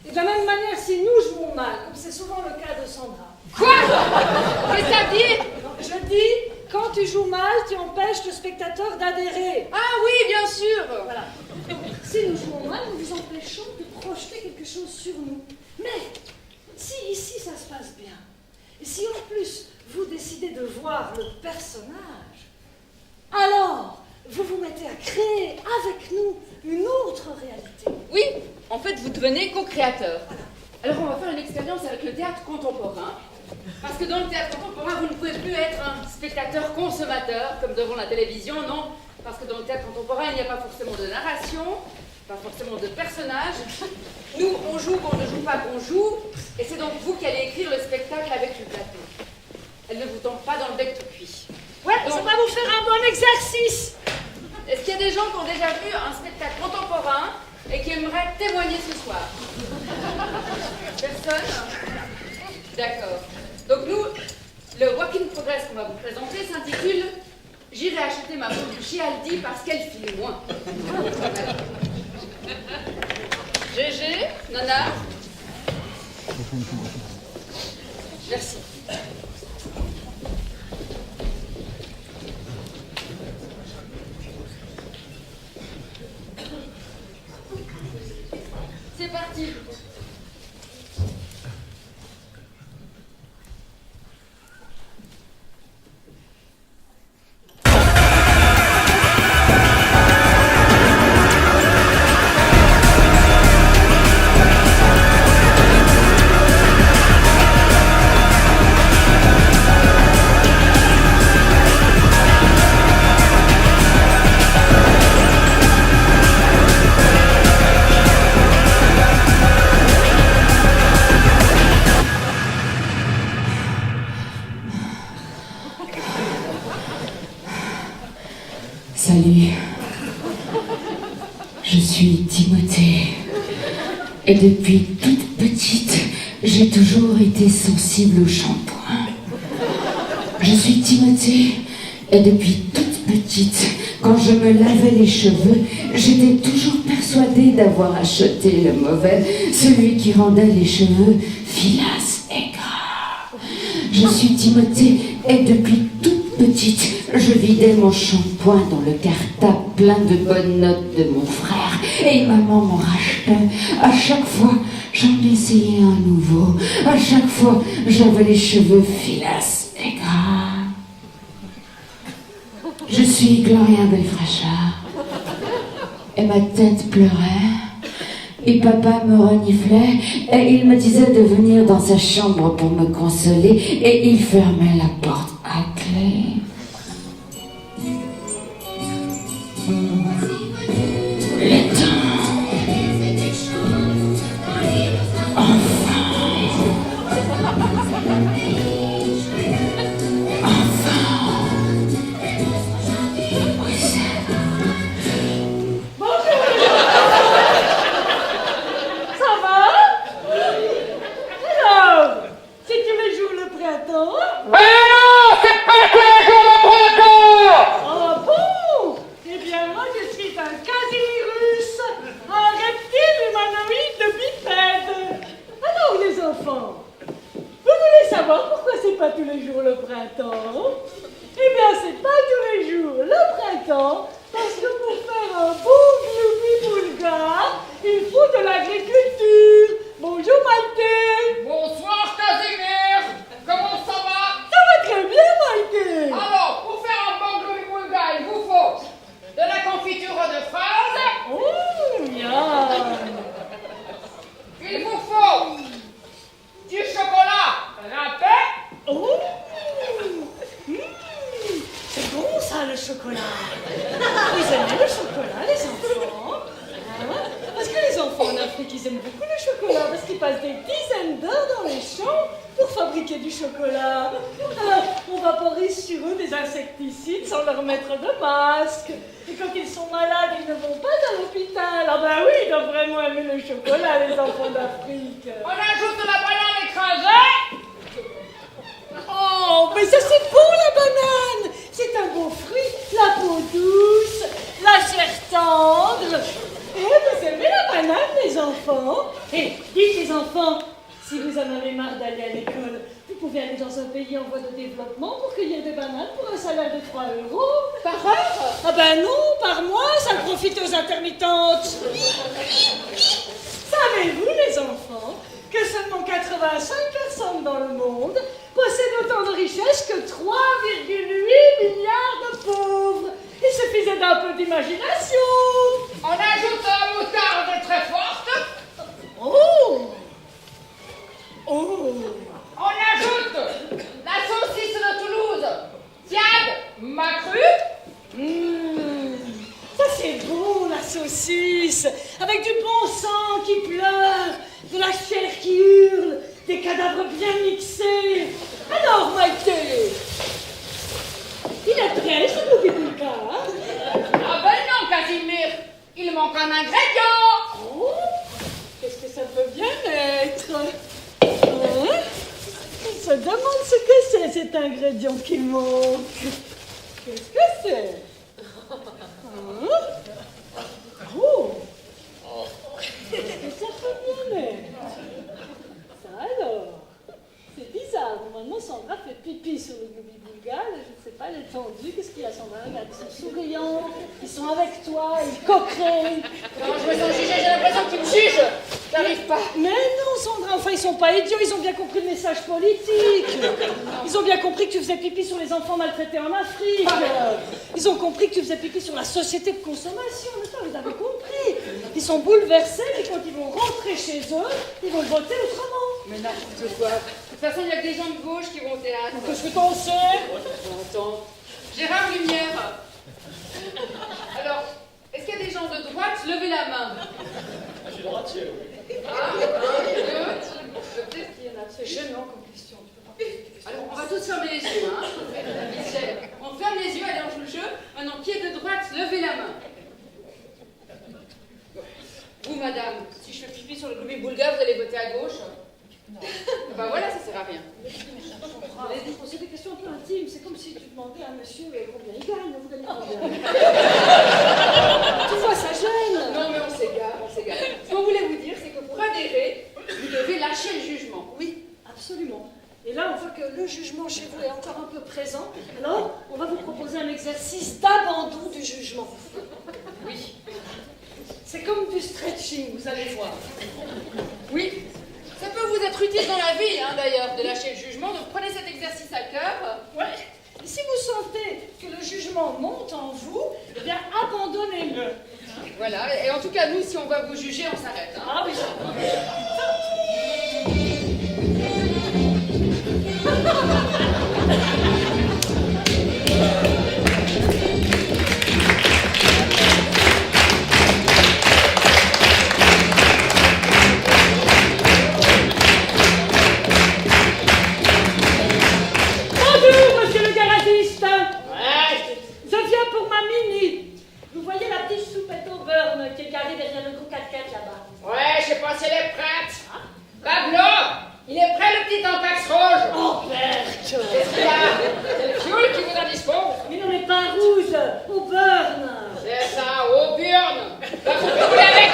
Et de la même manière, si nous jouons mal, comme c'est souvent le cas de Sandra. Quoi? Qu'est-ce que ça dit? Je dis, quand tu joues mal, tu empêches le spectateur d'adhérer. Ah oui, bien sûr. Voilà. Si nous jouons mal, nous vous empêchons de projeter quelque chose sur nous. Mais, si ici ça se passe bien, et si en plus vous décidez de voir le personnage, alors vous vous mettez à créer avec nous une autre réalité. Oui, en fait, vous devenez co-créateur. Alors, on va faire une expérience avec le théâtre contemporain. Parce que dans le théâtre contemporain, vous ne pouvez plus être un spectateur consommateur, comme devant la télévision, non. Parce que dans le théâtre contemporain, il n'y a pas forcément de narration, pas forcément de personnages. Nous, on joue qu'on ne joue pas qu'on joue, et c'est donc vous qui allez écrire le spectacle avec le plateau. Elle ne vous tombe pas dans le bec tout cuit. Ouais, donc, ça va vous faire un bon exercice. Est-ce qu'il y a des gens qui ont déjà vu un spectacle contemporain et qui aimeraient témoigner ce soir? Personne? D'accord. Donc nous, le Work in Progress qu'on va vous présenter s'intitule « J'irai acheter ma montre chez Aldi parce qu'elle file moins ». GG, Nana? Merci. C'est parti. Salut, je suis Timothée et depuis toute petite, j'ai toujours été sensible au shampoing. Je suis Timothée et depuis toute petite, quand je me lavais les cheveux, j'étais toujours persuadée d'avoir acheté le mauvais, celui qui rendait les cheveux filasses et gras. Je suis Timothée et depuis toute petite, je vidais mon shampoing dans le cartable plein de bonnes notes de mon frère et maman m'en rachetait. À chaque fois, j'en essayais un nouveau. À chaque fois, j'avais les cheveux filasses et gras. Je suis Gloria Belfrachard et ma tête pleurait. Et papa me reniflait et il me disait de venir dans sa chambre pour me consoler et il fermait la porte à clé. Le temps. Enfin. Ça va? Alors, si tu me joues le printemps. C'est pas que le printemps! Oh bon? Eh bien, moi je suis un Vous aimez le chocolat, les enfants? Hein? Parce que les enfants en Afrique, ils aiment beaucoup le chocolat, parce qu'ils passent des dizaines d'heures dans les champs pour fabriquer du chocolat. Alors, on vaporise sur eux des insecticides sans leur mettre de masque. Et quand ils sont malades, ils ne vont pas à l'hôpital. Ah ben oui, ils doivent vraiment aimer le chocolat, les enfants d'Afrique. On ajoute de la banane écrasée. Oh, mais ça c'est bon la banane! C'est un beau fruit, la peau douce, la chair tendre. Eh, vous aimez la banane, les enfants? Eh, dites les enfants, si vous en avez marre d'aller à l'école, vous pouvez aller dans un pays en voie de développement pour cueillir des bananes pour un salaire de 3 €. Par heure? Ah ben non, par mois, ça profite aux intermittentes. Savez-vous, les enfants, que seulement 85 personnes dans le monde possèdent autant de richesses que 3,8 milliards de pauvres? Il suffisait d'un peu d'imagination. On ajoute une moutarde très forte. Oh! Oh! On ajoute la saucisse de Toulouse. Tiède, macru. Ça c'est bon, la saucisse, avec du bon sang qui pleure, de la chair qui hurle, des cadavres bien mixés. Alors, Maïté, il est prêt, ce boubibouka, hein? Ah ben non, Casimir. Il manque un ingrédient. Oh, qu'est-ce que ça peut bien être? Hein? On se demande ce que c'est, cet ingrédient qui manque. Qu'est-ce que c'est? Hein? Oh! Ça peut bien être. Ça alors? C'est bizarre. Normalement, Sandra fait pipi sur le boubibouga. Je ne sais pas, elle est tendue. Qu'est-ce qu'il y a, Sandra? Regarde, ils sont souriants. Ils sont avec toi. Ils coqueraient. Quand je me sens jugée, j'ai l'impression qu'ils me jugent. J'arrive pas. Mais non, Sandra, enfin, ils sont pas idiots, ils ont bien compris le message politique. Ils ont bien compris que tu faisais pipi sur les enfants maltraités en Afrique. Ils ont compris que tu faisais pipi sur la société de consommation, n'est-ce pas? Vous avez compris. Ils sont bouleversés, et quand ils vont rentrer chez eux, ils vont voter autrement. Mais n'importe quoi. De toute façon, il n'y a que des gens de gauche qui vont au théâtre. Qu'est-ce que t'en sais? Attends. Gérard Lumière. Alors, est-ce qu'il y a des gens de droite? Levez la main. Je suis droitier, oui. Un, deux. Peut-être qu'il y en a. C'est gênant comme question, tu peux pas poser des questions. Alors, on va tous fermer les yeux, hein. Michel, on ferme les yeux, allez, on joue le jeu. Maintenant, qui est de droite? Levez la main. Vous, madame, si je fais pipi sur le boubibouga, vous allez voter à gauche? Non. Ben voilà, ça sert à rien. C'est des questions un peu intimes, c'est comme si tu demandais à un monsieur combien il gagne, vous gagnez combien? Tu vois, ça gêne. Non, mais on s'égare, on s'égare. Ce qu'on voulait vous dire, c'est que pour adhérer, vous devez lâcher le jugement. Oui, absolument. Et là, on voit que le jugement chez vous est encore un peu présent. Alors, on va vous proposer un exercice d'abandon du jugement. Oui. C'est comme du stretching, vous allez voir. Oui. Ça peut vous être utile dans la vie, hein, d'ailleurs, de lâcher le jugement. Donc prenez cet exercice à cœur. Ouais. Et si vous sentez que le jugement monte en vous, eh bien, abandonnez-le. Voilà. Et en tout cas, nous, si on va vous juger, on s'arrête. Hein. Ah oui, bonjour, monsieur le garagiste. Ouais. Je viens pour ma Mini. Vous voyez la petite soupette au beurre qui est garée derrière le gros 4x4 là-bas? Ouais, je sais pas si elle est prête. Pablo, il est prêt le petit Tampax rouge. Oh, Berthe. Qu'est-ce qu'il y a? C'est le fioul qui vous indispose. Mais non, mais pas rouge, au beurre. C'est ça, au burn. Va vous brûler avec.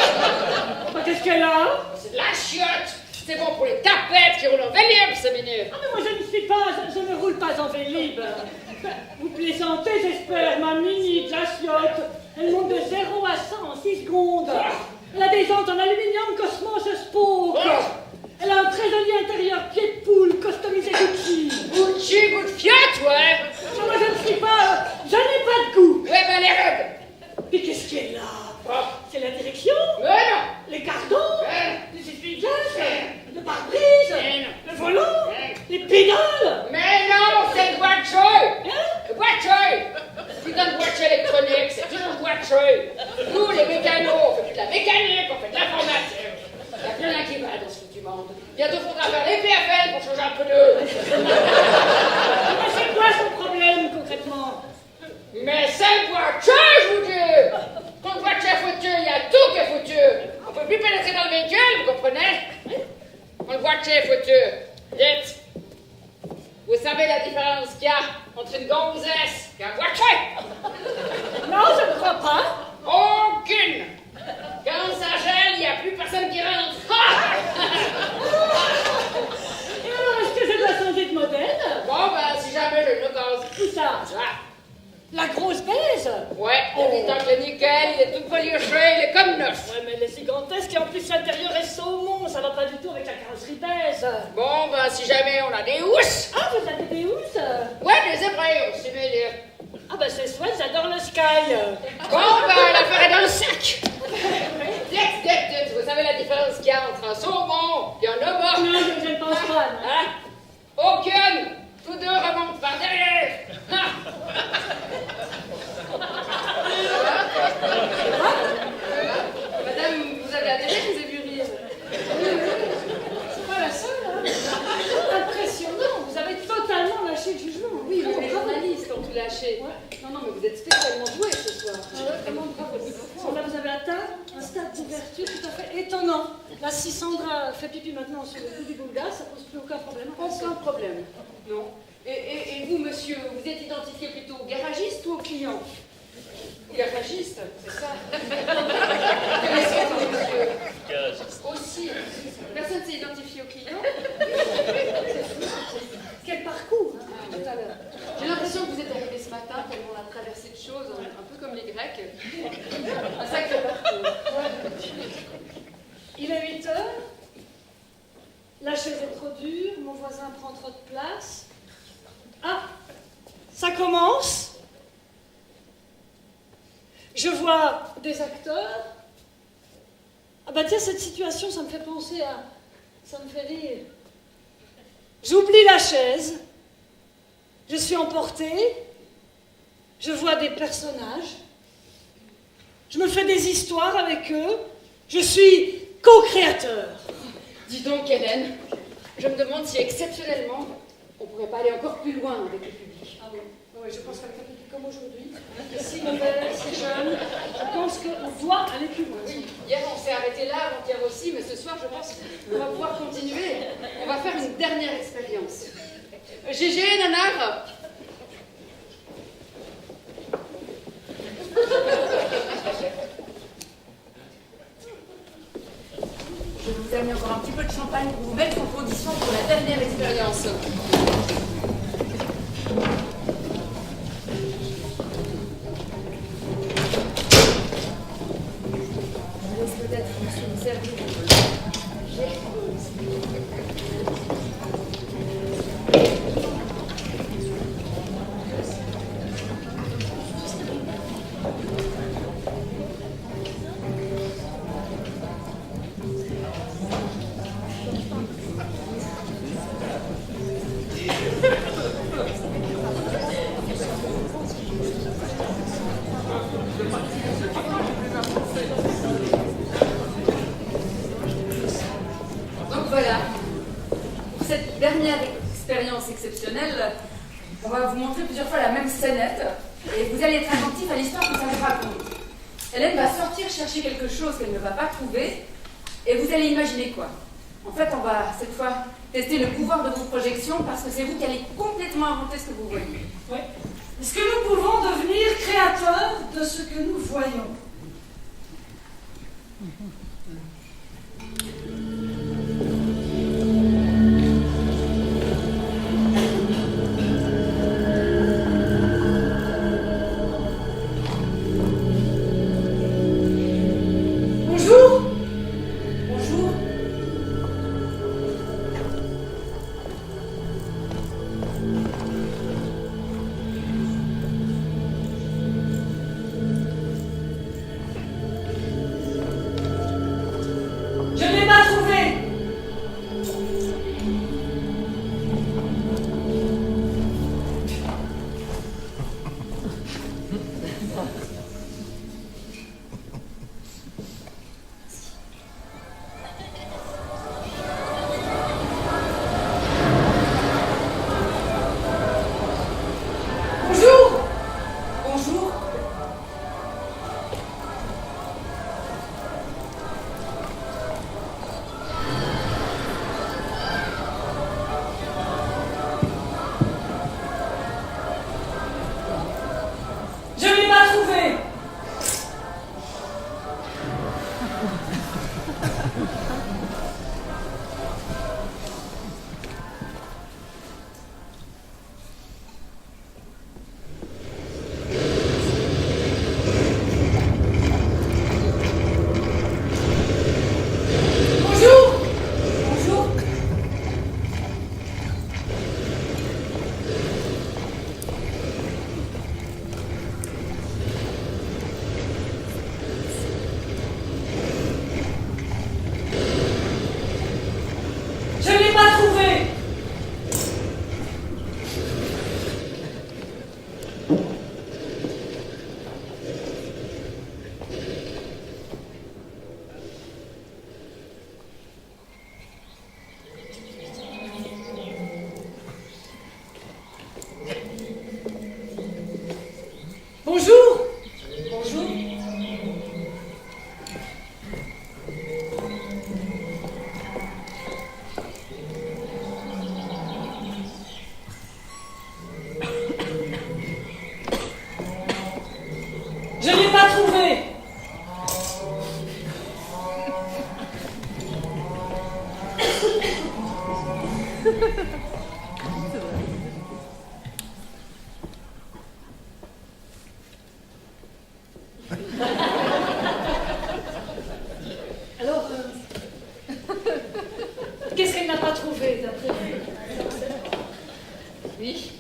Qu'est-ce qu'elle a? C'est de la chiotte. C'est bon pour les tapettes qui roulent en vélib, c'est minute. Ah, mais moi je ne suis pas, je ne roule pas en vélib. Vous plaisantez, j'espère, ma Mini de la chiotte. Elle monte de 0 à 100 en 6 secondes. Elle a des jantes en aluminium Cosmos Spoke. Elle a un très joli intérieur pied de poule, customisé Gucci. Gucci, goût de fiotte, ouais. Moi je ne suis pas, je n'ai pas de goût. Ouais, ben les règles. Mais qu'est-ce qu'elle a? Oh. C'est la direction, Mais non. les cardons, Ouais. les essuie-glaces, le pare-brise, Mais non. le volant, Ouais. les pédales. Mais non, c'est une voiture. Hein? Voiture. Putain de voiture électronique. chercher. Nous, les mécanos, on fait plus de la mécanique, on fait de l'informatique. Il n'y a plus rien qui va dans ce foutu monde. Bientôt, il faudra faire les PFL pour changer un peu d'eux. Mais c'est quoi son problème, concrètement? Mais c'est voiture, je vous dis! Quand une voiture est foutue, il y a tout qui est foutu. On peut plus pénétrer dans le véhicule, vous comprenez? Quand une voiture est foutue, dites, vous savez la différence qu'il y a entre une gonzesse et une voiture? Non, je ne crois pas. Aucune! Quand ça gèle, il n'y a plus personne qui rentre. Et alors, est-ce que je dois changer de modèle? Bon, ben, si jamais j'ai une occasion. Où ça? Ça. La grosse baise? Ouais, le nickel, il est tout poliché, il est comme neuf. Ouais, mais elle est gigantesque et en plus l'intérieur est saumon, ça va pas du tout avec la carrosserie baise. Bon, ben, si jamais on a des housses. Ah, vous avez des housses? Ouais, des épreuves aussi, mais dire. Ah bah c'est chouette, j'adore le sky. Bon, ben, l'affaire est dans le sac. Dites, vous savez la différence qu'il y a entre un saumon et un homard? Non, je ne pense pas. Non. Hein? Aucune! Tous deux remontent par derrière! Ah. Madame, vous avez la télé, je vous ai vu rire. C'est pas la seule, hein. Impressionnant, vous avez totalement lâché le jugement. Oui, Bravo, les bravo. journalistes ont tout lâché. Ouais. Non, mais vous êtes spécialement doués ce soir. Ah ouais, vraiment bravo. Bon, là, vous avez atteint un stade d'ouverture tout à fait étonnant. Là, si Sandra fait pipi maintenant sur le bout du boulga, ça pose plus aucun problème. Aucun problème. Non. Et vous, monsieur, vous êtes identifié plutôt au garagiste ou au client? Au garagiste, c'est ça. Connaissez-vous, monsieur? Garagiste. Aussi. Personne ne s'est identifié au client? Quel parcours, hein, tout à l'heure. J'ai l'impression que vous êtes arrivé ce matin tellement on a traversé de choses, un peu comme les Grecs. Un sacré parcours. Il est 8 heures. La chaise est trop dure. Mon voisin prend trop de place. Ah, ça commence. Je vois des acteurs. Ah bah tiens, cette situation, ça me fait penser à... Ça me fait rire. J'oublie la chaise. Je suis emportée. Je vois des personnages. Je me fais des histoires avec eux. Je suis co-créateur. Dis donc, Hélène, je me demande si exceptionnellement, on pourrait pas aller encore plus loin avec le public. Ah bon? Oui, je pense qu'avec un public comme aujourd'hui, si nouvelle, si jeune, je pense qu'on doit aller plus loin. Oui, hier on s'est arrêté là, avant-hier aussi, mais ce soir je pense qu'on va pouvoir continuer. On va faire une dernière expérience. GG, Nanar. Je vous ai mis encore un petit peu de champagne pour vous mettre en condition pour la dernière expérience. Je laisse peut-être vous servir. Donc voilà, pour cette dernière expérience exceptionnelle, on va vous montrer plusieurs fois la même scénette et vous allez être attentif à l'histoire que ça vous raconte. Hélène va sortir chercher quelque chose qu'elle ne va pas trouver et vous allez imaginer quoi? En fait, on va cette fois tester le pouvoir de vos projections parce que c'est vous qui allez complètement inventer ce que vous voyez. Oui. Est-ce que nous pouvons devenir créateurs de ce que nous voyons? Bonjour. Bonjour. Je n'ai pas trouvé. Alors, qu'est-ce qu'elle n'a pas trouvé d'après vous? Oui.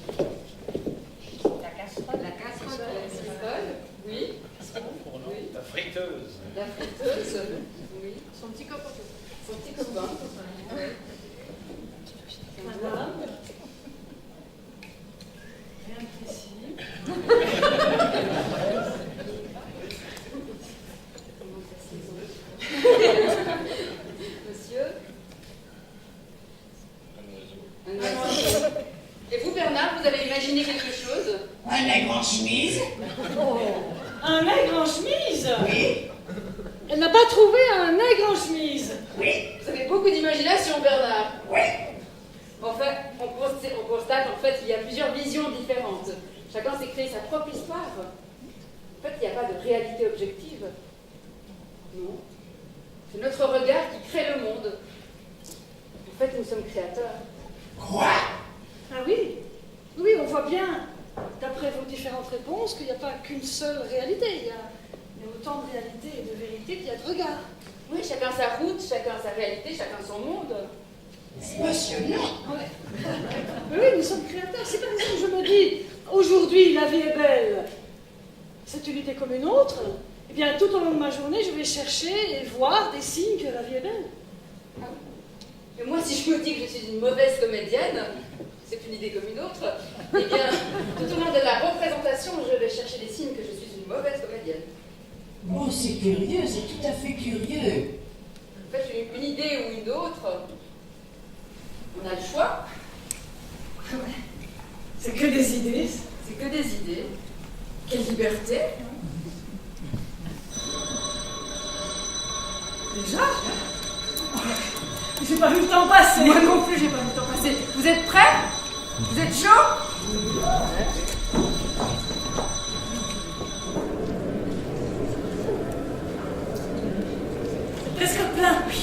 La casserole. La casserole. Oui. La friteuse. La friteuse. Oui. Son petit copain. Son petit copain. Oui. Madame. Rien de précis. Monsieur. Un oiseau. Et vous, Bernard, vous avez imaginé quelque chose? Un nègre en chemise? Un nègre en chemise? Oui. Elle n'a pas trouvé un nègre en chemise. Oui. Vous avez beaucoup d'imagination, Bernard. Oui. Enfin, on constate en fait qu'il y a plusieurs visions différentes. Chacun s'est créé sa propre histoire. En fait, il n'y a pas de réalité objective. Non. C'est notre regard qui crée le monde. En fait, nous sommes créateurs. Quoi? Ah oui, oui, on voit bien, d'après vos différentes réponses, qu'il n'y a pas qu'une seule réalité. Il y a autant de réalité et de vérité qu'il y a de regard. Oui, chacun sa route, chacun sa réalité, chacun son monde. C'est passionnant. Ouais. Mais oui, nous sommes créateurs. Si par exemple je me dis, aujourd'hui la vie est belle, c'est une idée comme une autre, eh bien tout au long de ma journée, je vais chercher et voir des signes que la vie est belle. Ah oui. Et moi, si je me dis que je suis une mauvaise comédienne, c'est une idée comme une autre, eh bien, tout au long de la représentation, je vais chercher des signes que je suis une mauvaise comédienne. Oh, c'est curieux, c'est tout à fait curieux. En fait, une idée ou une autre, on a le choix. C'est que des idées. C'est que des idées. Quelle liberté. Déjà? J'ai pas vu le temps passer. Moi non plus, j'ai pas vu le temps passer. Vous êtes prêts? Vous êtes chaud? Presque plein. Oui.